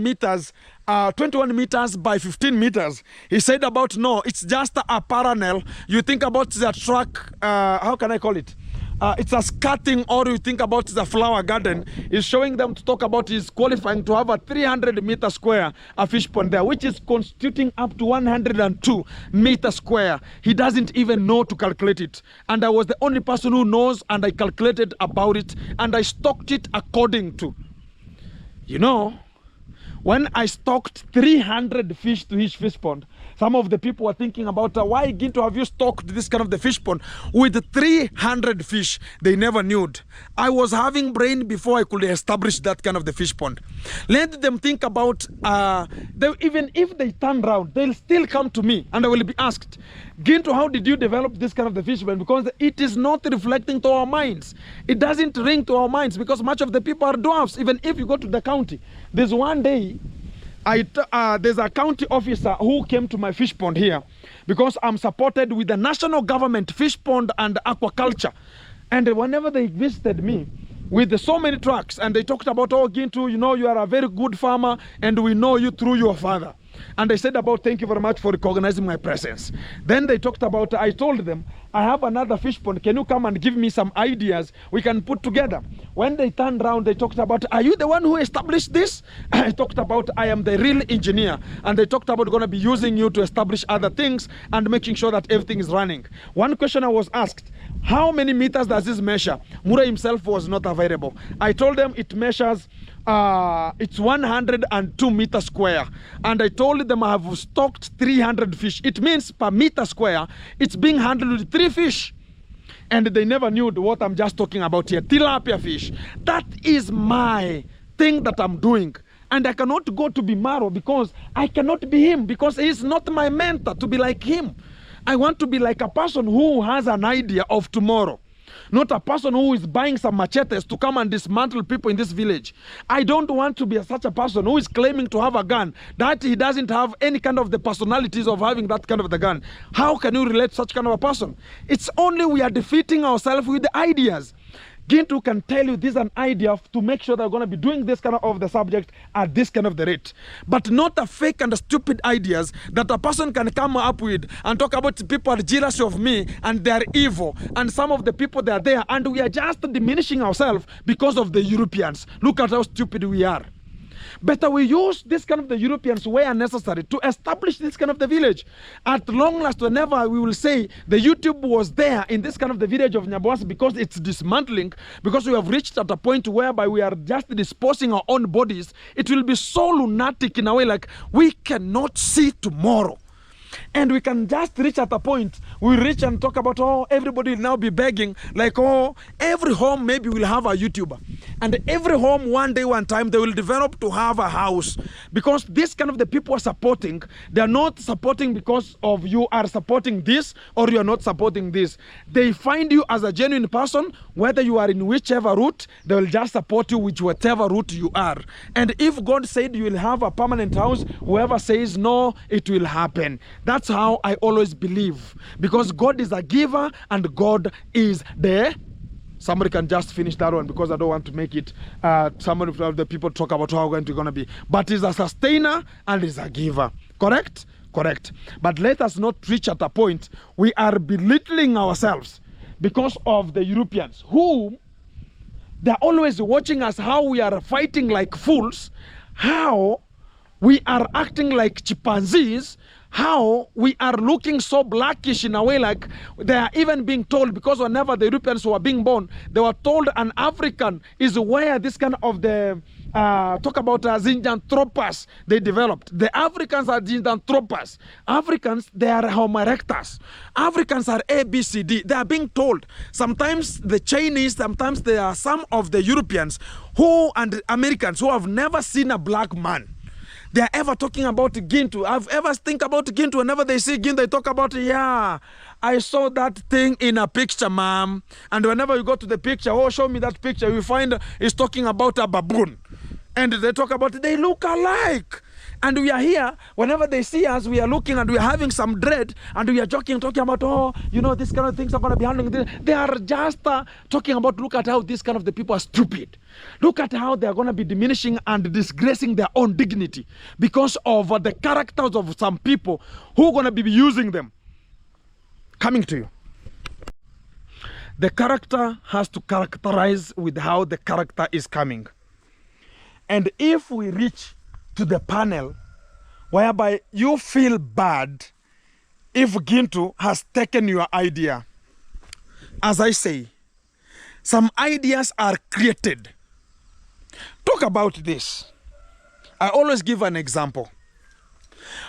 meters 21 meters by 15 meters. He said about, no, it's just a parallel. You think about the track, how can I call it? It's a skirting, or you think about the flower garden. He's showing them to talk about he's qualifying to have a 300 meter square a fish pond there, which is constituting up to 102 meter square. He doesn't even know to calculate it. And I was the only person who knows, and I calculated about it, and I stocked it according to, you know, when I stocked 300 fish to each fish pond, some of the people were thinking about why, Ginto, have you stocked this kind of the fish pond with 300 fish? They never knew. I was having brain before I could establish that kind of the fish pond. Let them think about, even if they turn around, they'll still come to me and I will be asked, Ginto, how did you develop this kind of the fish pond? Because it is not reflecting to our minds. It doesn't ring to our minds because much of the people are dwarfs. Even if you go to the county, there's one day, there's a county officer who came to my fish pond here because I'm supported with the national government fish pond and aquaculture. And whenever they visited me with so many trucks and they talked about, oh, Ginto, you know, you are a very good farmer and we know you through your father. And they said about, thank you very much for recognizing my presence. Then they talked about, I told them, I have another fish pond. Can you come and give me some ideas we can put together? When they turned around, they talked about, are you the one who established this? I talked about, I am the real engineer. And they talked about going to be using you to establish other things and making sure that everything is running. One question I was asked, how many meters does this measure? Mura himself was not available. I told them it measures, it's 102 meters square. And I told them I have stocked 300 fish. It means per meter square, it's being handled with 3 fish. And they never knew what I'm just talking about here. Tilapia fish. That is my thing that I'm doing. And I cannot go to be Maro because I cannot be him, because he is not my mentor to be like him. I want to be like a person who has an idea of tomorrow. Not a person who is buying some machetes to come and dismantle people in this village. I don't want to be such a person who is claiming to have a gun, that he doesn't have any kind of the personalities of having that kind of the gun. How can you relate to such kind of a person? It's only we are defeating ourselves with the ideas. Ginto can tell you this is an idea to make sure they're going to be doing this kind of the subject at this kind of the rate. But not a fake and stupid ideas that a person can come up with and talk about people are jealous of me and they're evil. And some of the people that are there and we are just diminishing ourselves because of the Europeans. Look at how stupid we are. Better we use this kind of the Europeans where necessary to establish this kind of the village. At long last, whenever we will say the YouTube was there in this kind of the village of Nyabwasi because it's dismantling, because we have reached at a point whereby we are just disposing our own bodies, it will be so lunatic in a way like we cannot see tomorrow. And we can just reach at a point, we reach and talk about, oh, everybody will now be begging, like, oh, every home maybe will have a YouTuber. And every home one day, one time, they will develop to have a house. Because this kind of the people are supporting, they are not supporting because of you are supporting this or you are not supporting this. They find you as a genuine person, whether you are in whichever route, they will just support you with whatever route you are. And if God said you will have a permanent house, whoever says no, it will happen. That's how I always believe, because God is a giver and God is there. Somebody can just finish that one because I don't want to make it somebody of the people talk about how we're going to be. But he's a sustainer and he's a giver. Correct? Correct. But let us not reach at a point we are belittling ourselves because of the Europeans who they're always watching us how we are fighting like fools, how we are acting like chimpanzees, how we are looking so blackish in a way like they are even being told, because whenever the Europeans were being born, they were told an African is where this kind of the, talk about Zinjanthropus they developed. The Africans are Zinjanthropus. Africans, they are Homo erectus. Africans are A, B, C, D. They are being told. Sometimes the Chinese, sometimes there are some of the Europeans who and Americans who have never seen a black man. They are ever talking about Gintu. I've ever think about Gintu. Whenever they see Gintu, they talk about, yeah, I saw that thing in a picture, ma'am. And whenever you go to the picture, oh, show me that picture, you find it's talking about a baboon. And they talk about, they look alike. And we are here, whenever they see us, we are looking and we are having some dread, and we are joking, talking about, oh, you know, this kind of things are going to be handling. They are just talking about, look at how this kind of the people are stupid. Look at how they are going to be diminishing and disgracing their own dignity because of the characters of some people who are going to be using them. Coming to you. The character has to characterize with how the character is coming. And if we reach to the panel whereby you feel bad if Gintu has taken your idea, as I say, some ideas are created. Talk about this. I always give an example.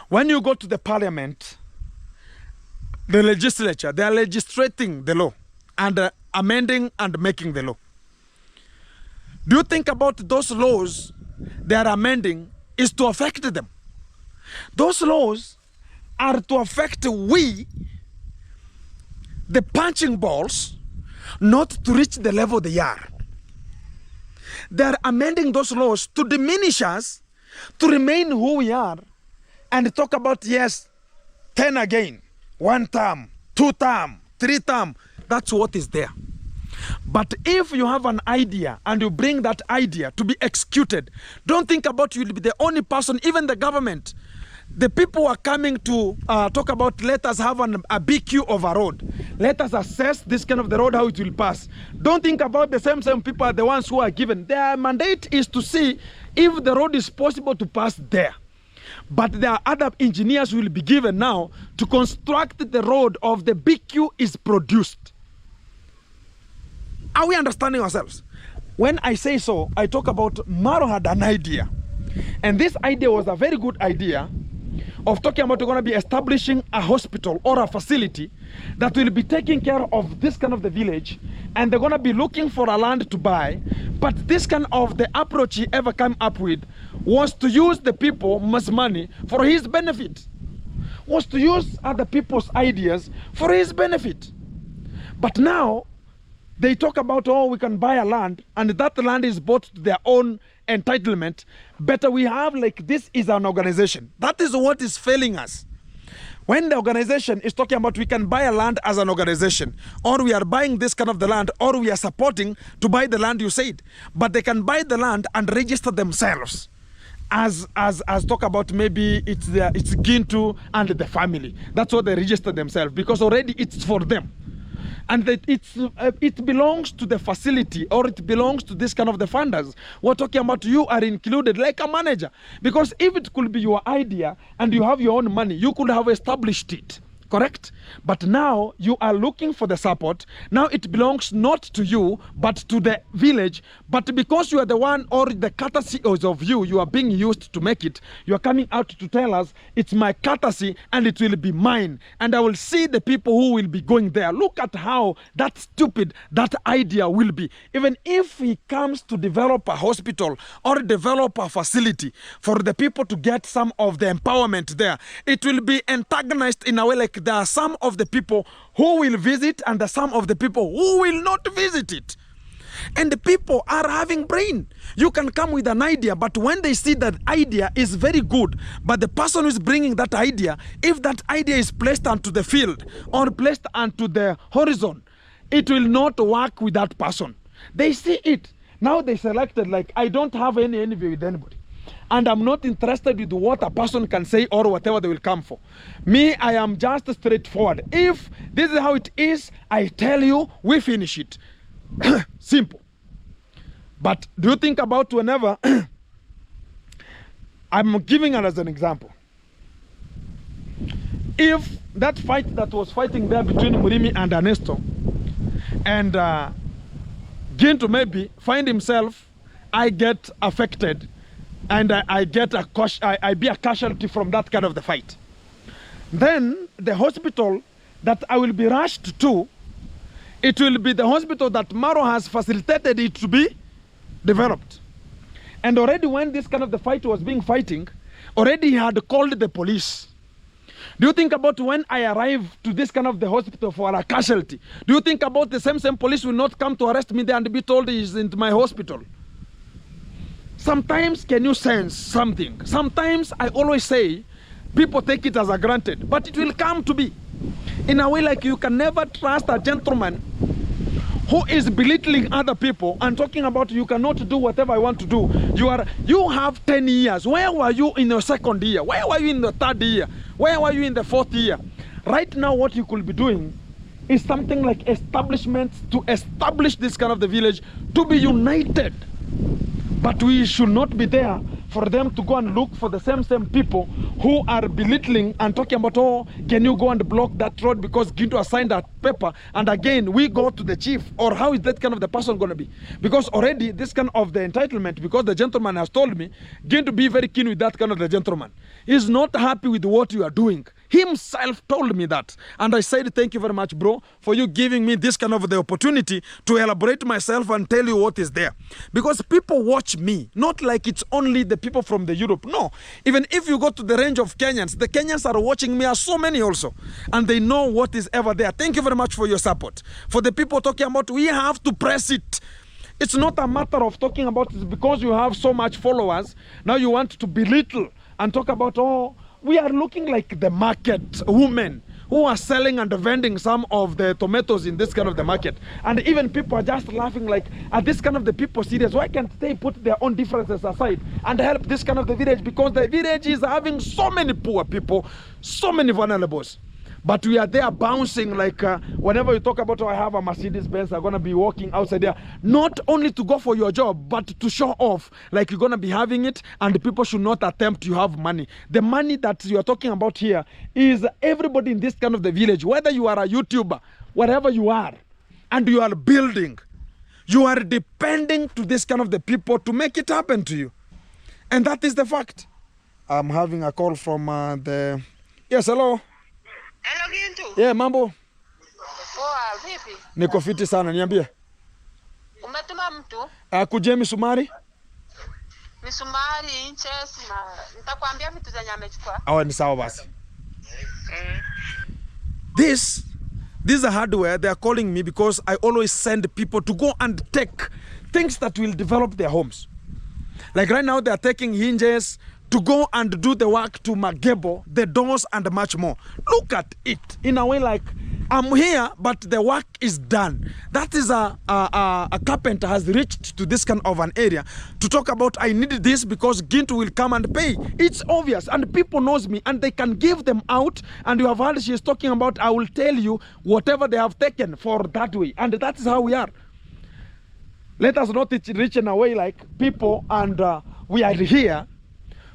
When you go to the parliament, the legislature, they are legislating the law and amending and making the law. Do you think about those laws they are amending is to affect them? Those laws are to affect we, the punching balls, not to reach the level they are. They are amending those laws to diminish us, to remain who we are, and talk about, yes, 10 again, 1 term, 2 term, 3 term. That's what is there. But if you have an idea and you bring that idea to be executed, don't think about you will be the only person, even the government. The people are coming to talk about, let us have a BQ of a road. Let us assess this kind of the road, how it will pass. Don't think about the same people are the ones who are given. Their mandate is to see if the road is possible to pass there. But there are other engineers who will be given now to construct the road of the BQ is produced. Are we understanding ourselves? When I say so, I talk about Maro had an idea. And this idea was a very good idea of talking about going to be establishing a hospital or a facility that will be taking care of this kind of the village, and they're going to be looking for a land to buy. But this kind of the approach he ever came up with was to use the people's money for his benefit, was to use other people's ideas for his benefit. But now they talk about, oh, we can buy a land, and that land is bought to their own entitlement. Better we have, like, this is an organization. That is what is failing us. When the organization is talking about we can buy a land as an organization, or we are buying this kind of the land, or we are supporting to buy the land you said, but they can buy the land and register themselves as talk about maybe it's Gintu and the family. That's what they register themselves, because already it's for them. and that it belongs to the facility, or it belongs to this kind of the funders. We're talking about you are included like a manager, because if it could be your idea and you have your own money, you could have established it. Correct? But now you are looking for the support. Now it belongs not to you, but to the village. But because you are the one, or the courtesy of you are being used to make it, you are coming out to tell us, it's my courtesy and it will be mine. And I will see the people who will be going there. Look at how that stupid that idea will be. Even if he comes to develop a hospital or develop a facility for the people to get some of the empowerment there, it will be antagonized in a way like there are some of the people who will visit and there are some of the people who will not visit it. And the people are having brain. You can come with an idea, but when they see that idea is very good, but the person who is bringing that idea, if that idea is placed onto the field or placed onto the horizon, it will not work with that person. They see it. Now they selected, like, I don't have any envy with anybody. And I'm not interested with what a person can say or whatever they will come for. Me, I am just straightforward. If this is how it is, I tell you, we finish it. Simple. But do you think about whenever I'm giving it as an example. If that fight that was fighting there between Murimi and Ernesto, and Ginto maybe find himself, I get affected, and I be a casualty from that kind of the fight. Then the hospital that I will be rushed to, it will be the hospital that Maro has facilitated it to be developed. And already when this kind of the fight was being fighting, already he had called the police. Do you think about when I arrive to this kind of the hospital for a casualty? Do you think about the same police will not come to arrest me there and be told he's in my hospital? Sometimes can you sense something? Sometimes I always say, people take it as a granted, but it will come to be. In a way like you can never trust a gentleman who is belittling other people and talking about you cannot do whatever I want to do. You have 10 years. Where were you in your second year? Where were you in the third year? Where were you in the fourth year? Right now what you could be doing is something like establishments to establish this kind of the village to be united. But we should not be there for them to go and look for the same people who are belittling and talking about, oh, can you go and block that road because Ginto has signed that paper? And again, we go to the chief. Or how is that kind of the person going to be? Because already this kind of the entitlement, because the gentleman has told me, Ginto be very keen with that kind of the gentleman. He's not happy with what you are doing. Himself told me that. And I said, thank you very much, bro, for you giving me this kind of the opportunity to elaborate myself and tell you what is there. Because people watch me, not like it's only the people from the Europe. No. Even if you go to the range of Kenyans, the Kenyans are watching me as so many also. And they know what is ever there. Thank you very much for your support. For the people talking about, we have to press it. It's not a matter of talking about it because you have so much followers. Now you want to belittle and talk about, oh, we are looking like the market women who are selling and vending some of the tomatoes in this kind of the market. And even people are just laughing like, are this kind of the people serious? Why can't they put their own differences aside and help this kind of the village? Because the village is having so many poor people, so many vulnerables. But we are there bouncing like whenever you talk about, oh, I have a Mercedes Benz, I'm going to be walking outside there. Not only to go for your job, but to show off like you're going to be having it, and people should not attempt to have money. The money that you are talking about here is everybody in this kind of the village, whether you are a YouTuber, wherever you are, and you are building, you are depending to this kind of the people to make it happen to you. And that is the fact. I'm having a call from the... Yes, hello. Hello, Ginto. Yeah, mambo. Poa, vipi? Niko fiti sana, niambie. Umetuma mtu? Kuje misumari? Misumari, inches, na nitakwambia vitu zenye amechukua. Awa ni sawa basi. This is a hardware. They are calling me because I always send people to go and take things that will develop their homes. Like right now they are taking hinges to go and do the work to magebo, the doors and much more. Look at it in a way like I'm here, but the work is done. That is a carpenter has reached to this kind of an area to talk about, I need this because Gintu will come and pay. It's obvious, and people knows me, and they can give them out. And you have heard she is talking about, I will tell you whatever they have taken for that way. And that is how we are. Let us not reach in a way like people, and we are here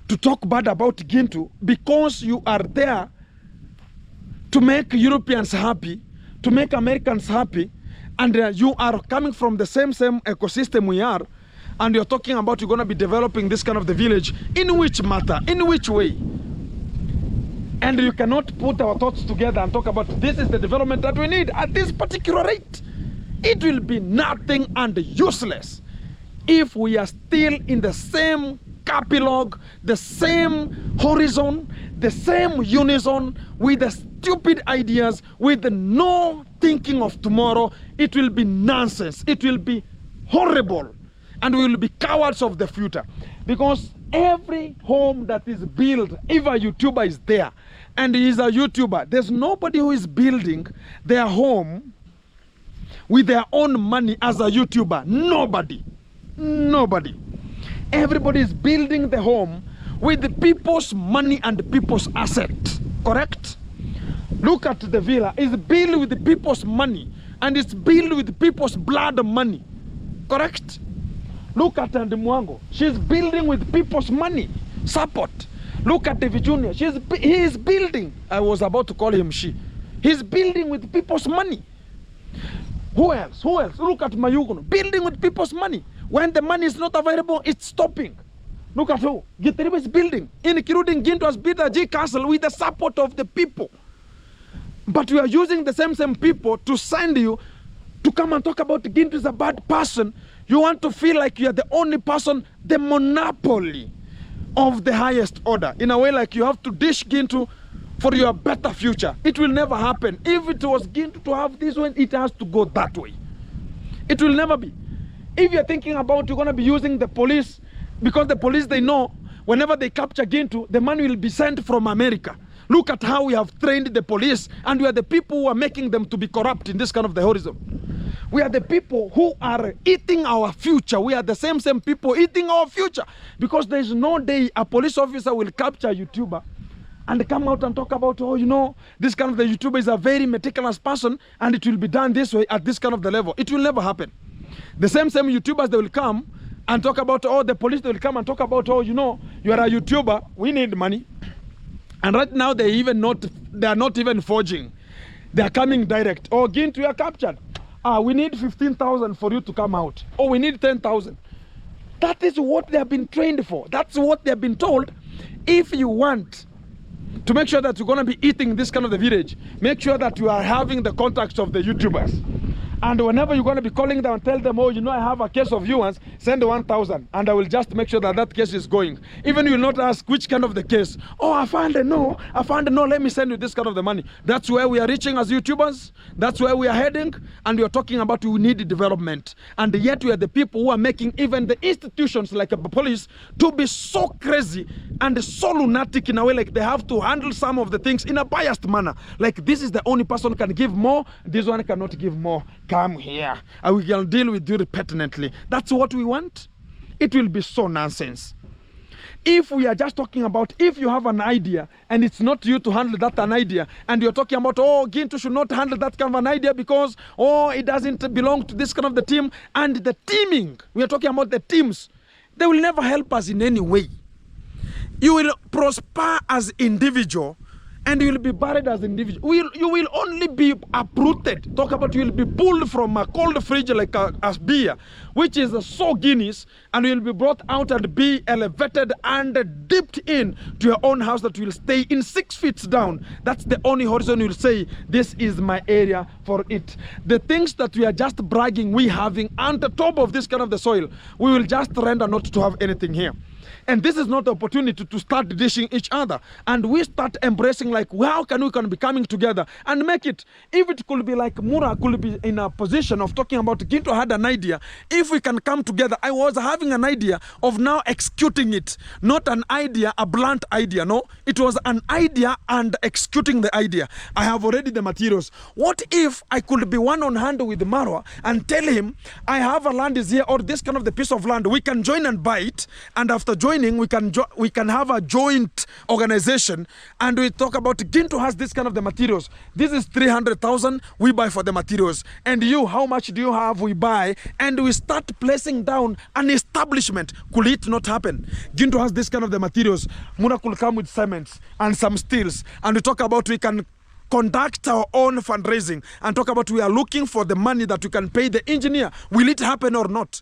to talk bad about Gintu because you are there to make Europeans happy, to make Americans happy, and you are coming from the same ecosystem we are, and you're talking about you're going to be developing this kind of the village. In which matter? In which way? And you cannot put our thoughts together and talk about this is the development that we need at this particular rate. It will be nothing and useless if we are still in the same capilog, the same horizon, the same unison, with the stupid ideas, with the no thinking of tomorrow. It will be nonsense. It will be horrible. And we will be cowards of the future. Because every home that is built, if a YouTuber is there, and he is a YouTuber, there's nobody who is building their home with their own money as a YouTuber. Nobody. Nobody. Everybody is building the home with the people's money and the people's asset. Correct? Look at the villa. It's built with the people's money, and it's built with the people's blood money. Correct? Look at Ndimwango. She's building with people's money. Support. Look at David Jr. He is building. I was about to call him she. He's building with people's money. Who else? Who else? Look at Mayugono. Building with people's money. When the money is not available, it's stopping. Look at who. Gitariba is building, including Gintu has built a G Castle with the support of the people. But we are using the same people to send you to come and talk about Gintu is a bad person. You want to feel like you are the only person, the monopoly of the highest order. In a way, like you have to dish Gintu for your better future. It will never happen. If it was Gintu to have this one, it has to go that way. It will never be. If you're thinking about you're going to be using the police, because the police, they know whenever they capture Gintu, the money will be sent from America. Look at how we have trained the police, and we are the people who are making them to be corrupt in this kind of the horizon. We are the people who are eating our future. We are the same people eating our future. Because there is no day a police officer will capture a YouTuber and come out and talk about, oh, you know, this kind of the YouTuber is a very meticulous person, and it will be done this way at this kind of the level. It will never happen. The same YouTubers, they will come and talk about, oh, the police, they will come and talk about, oh, you know, you are a YouTuber, we need money. And right now they are not even forging. They are coming direct. Oh, Gintu, you are captured. We need 15,000 for you to come out. Oh, we need 10,000. That is what they have been trained for. That's what they have been told. If you want to make sure that you're going to be eating this kind of the village, make sure that you are having the contacts of the YouTubers. And whenever you're going to be calling them and tell them, oh, you know, I have a case of viewers, send 1,000, and I will just make sure that that case is going. Even you will not ask which kind of the case. Oh, I found a no, let me send you this kind of the money. That's where we are reaching as YouTubers. That's where we are heading. And we are talking about we need development. And yet we are the people who are making even the institutions like the police to be so crazy and so lunatic in a way, like they have to handle some of the things in a biased manner. Like this is the only person who can give more, this one cannot give more. Come here, and we can deal with you pertinently. That's what we want. It will be so nonsense. If we are just talking about, if you have an idea and it's not you to handle that an idea, and you're talking about, oh, Gintu should not handle that kind of an idea because, oh, it doesn't belong to this kind of the team, and the teaming, we are talking about the teams, they will never help us in any way. You will prosper as individual, and you will be buried as an individual. You will only be uprooted. Talk about you will be pulled from a cold fridge like a beer, which is so Guinness, and you will be brought out and be elevated and dipped in to your own house that will stay in 6 feet down. That's the only horizon you will say, this is my area for it. The things that we are just bragging, we having on the top of this kind of the soil, we will just render not to have anything here. And this is not the opportunity to start dishing each other. And we start embracing like, how can we be coming together and make it? If it could be like Mura could be in a position of talking about Ginto had an idea. If we can come together, I was having an idea of now executing it. Not an idea, a blunt idea, no. It was an idea and executing the idea. I have already the materials. What if I could be one on hand with Marwa and tell him, I have a land is here, or this kind of the piece of land, we can join and buy it, and after joining we can have a joint organization, and we talk about Ginto has this kind of the materials. This is 300,000, we buy for the materials, and you, how much do you have, we buy, and we start placing down an establishment. Could it not happen? Ginto has this kind of the materials. Muna could come with cements and some steels, and we talk about we can conduct our own fundraising and talk about we are looking for the money that we can pay the engineer. Will it happen or not?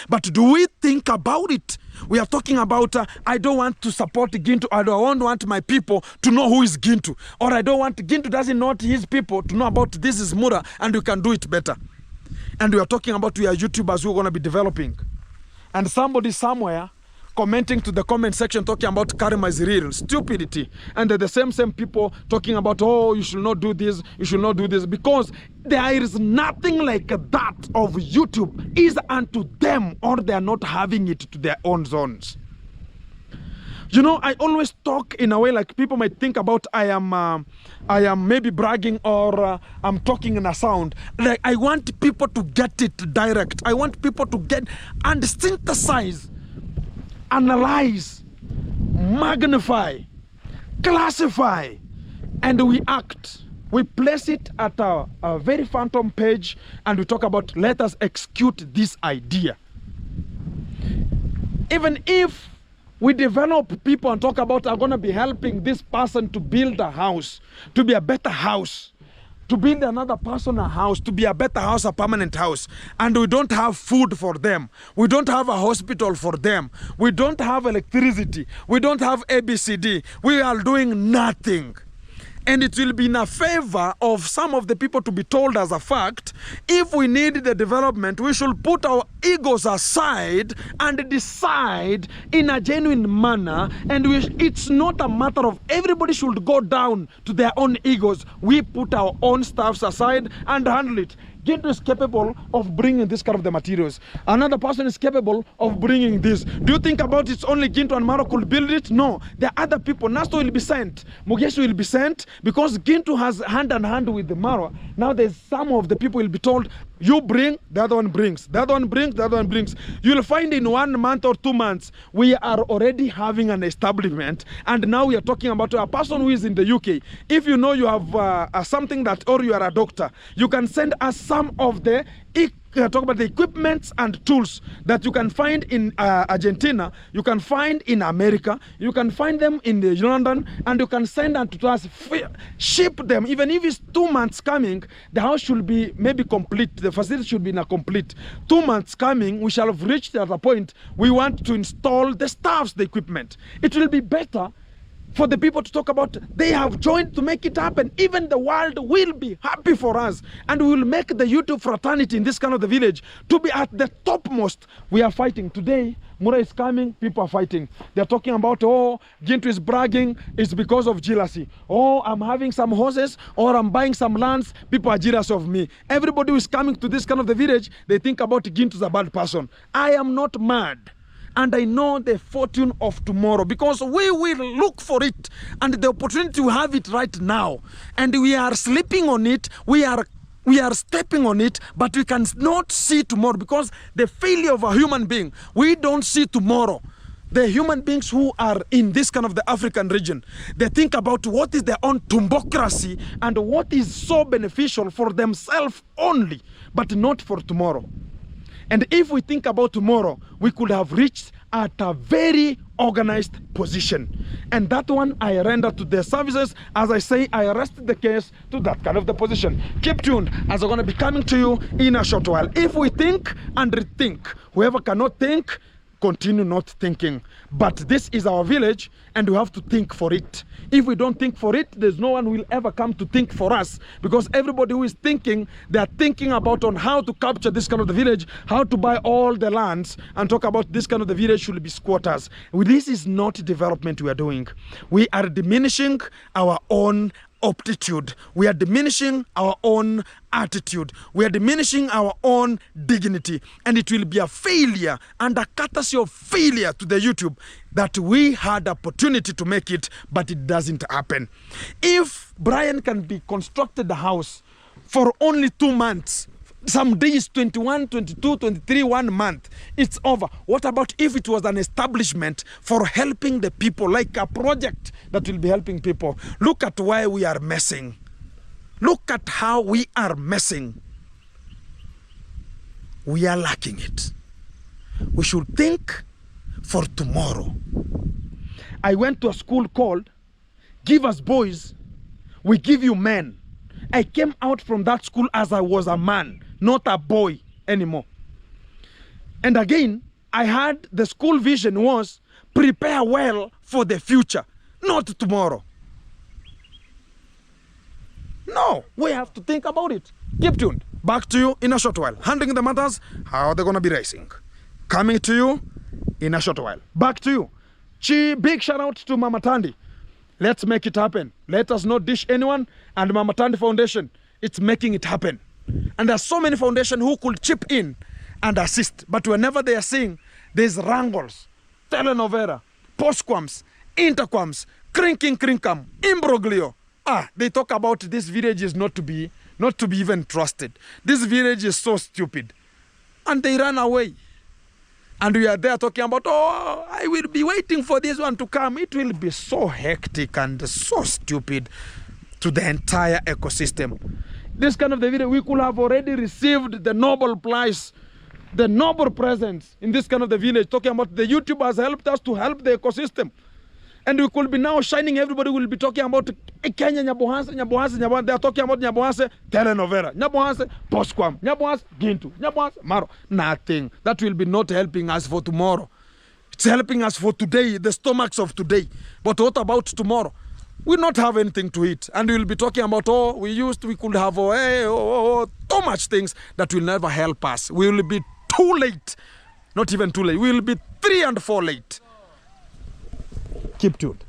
But do we think about it? We are talking about, I don't want to support Ginto, I don't want my people to know who is Ginto. Or I don't want Ginto doesn't know his people to know about this is Mura and we can do it better. And we are talking about we are YouTubers who are going to be developing. And somebody somewhere commenting to the comment section talking about karma is real, stupidity, and the same people talking about, oh, you should not do this, you should not do this, because there is nothing like that of YouTube is unto them, or they are not having it to their own zones. You know, I always talk in a way like people might think about I am maybe bragging, or I'm talking in a sound. Like I want people to get it direct. I want people to get and synthesize, analyze, magnify, classify, and we act. We place it at a very phantom page, and we talk about, let us execute this idea. Even if we develop people and talk about, I'm going to be helping this person to build a house, to be a better house, to build another person a house, to be a better house, a permanent house, and we don't have food for them, we don't have a hospital for them, we don't have electricity, we don't have ABCD, we are doing nothing. And it will be in a favor of some of the people to be told as a fact, if we need the development, we should put our egos aside and decide in a genuine manner. And it's not a matter of everybody should go down to their own egos. We put our own stuffs aside and handle it. Ginto is capable of bringing this kind of the materials. Another person is capable of bringing this. Do you think about it's only Ginto and Maro could build it? No. There are other people. Nasto will be sent. Mugeshi will be sent, because Ginto has hand in hand with the Maro. Now there's some of the people will be told, you bring, the other one brings. The other one brings, the other one brings. You'll find in 1 month or 2 months, we are already having an establishment. And now we are talking about a person who is in the UK. If you know you have something that, or you are a doctor, you can send us some of the talk about the equipments and tools that you can find in Argentina, you can find in America, you can find them in London, and you can send them to us, ship them. Even if it's 2 months coming, the house should be maybe complete, the facility should be in a complete. 2 months coming, we shall have reached at a point we want to install the staffs, the equipment. It will be better for the people to talk about, they have joined to make it happen. Even the world will be happy for us, and we will make the YouTube fraternity in this kind of the village to be at the topmost. We are fighting today. Mura is coming, people are fighting. They're talking about, oh, Ginto is bragging, it's because of jealousy. Oh, I'm having some horses, or I'm buying some lands, people are jealous of me. Everybody who is coming to this kind of the village, they think about Ginto is a bad person. I am not mad. And I know the fortune of tomorrow, because we will look for it, and the opportunity to have it right now. And we are sleeping on it, we are stepping on it, but we cannot see tomorrow, because the failure of a human being, we don't see tomorrow. The human beings who are in this kind of the African region, they think about what is their own tumbocracy and what is so beneficial for themselves only, but not for tomorrow. And if we think about tomorrow, we could have reached at a very organized position. And that one I render to their services. As I say, I arrested the case to that kind of the position. Keep tuned, as I'm going to be coming to you in a short while. If we think and rethink, whoever cannot think, continue not thinking. But this is our village and we have to think for it. If we don't think for it, there's no one who will ever come to think for us, because everybody who is thinking, they are thinking about on how to capture this kind of the village, how to buy all the lands and talk about this kind of the village should be squatters. This is not development we are doing. We are diminishing our own aptitude. We are diminishing our own attitude. We are diminishing our own dignity. And it will be a failure and a courtesy of failure to the YouTube that we had opportunity to make it, but it doesn't happen. If Brian can be constructed a house for only 2 months, some days 21, 22, 23, 1 month, it's over. What about if it was an establishment for helping the people, like a project that will be helping people? Look at why we are messing. Look at how we are messing. We are lacking it. We should think for tomorrow. I went to a school called Give Us Boys, We Give You Men. I came out from that school as I was a man, not a boy anymore. And again, I had the school vision was prepare well for the future, not tomorrow. No, we have to think about it. Keep tuned. Back to you in a short while. Handling the matters, how they're going to be racing. Coming to you in a short while. Back to you. Big shout out to Mama Tandi. Let's make it happen. Let us not dish anyone. And Mama Tandi Foundation, it's making it happen. And there's so many foundations who could chip in and assist. But whenever they are seeing, there's wrangles, telenovela, postquams, interquams, crinkum, imbroglio. They talk about this village is not to be even trusted. This village is so stupid. And they run away. And we are there talking about, oh, I will be waiting for this one to come. It will be so hectic and so stupid to the entire ecosystem. This kind of the video, we could have already received the Nobel Prize, the Nobel presents in this kind of the village, talking about the YouTube has helped us to help the ecosystem. And we could be now shining, everybody will be talking about Kenya, Nyabohanse. They are talking about Nyabohanse, telenovela, Nyabohanse, postquam, Nyabohanse, Gintu, Nyabohanse, Maro. Nothing. That will be not helping us for tomorrow. It's helping us for today, the stomachs of today. But what about tomorrow? We'll not have anything to eat. And we'll be talking about, we could have, too much things that will never help us. We will be too late. Not even too late. We will be 3 and 4 late. Keep tuned.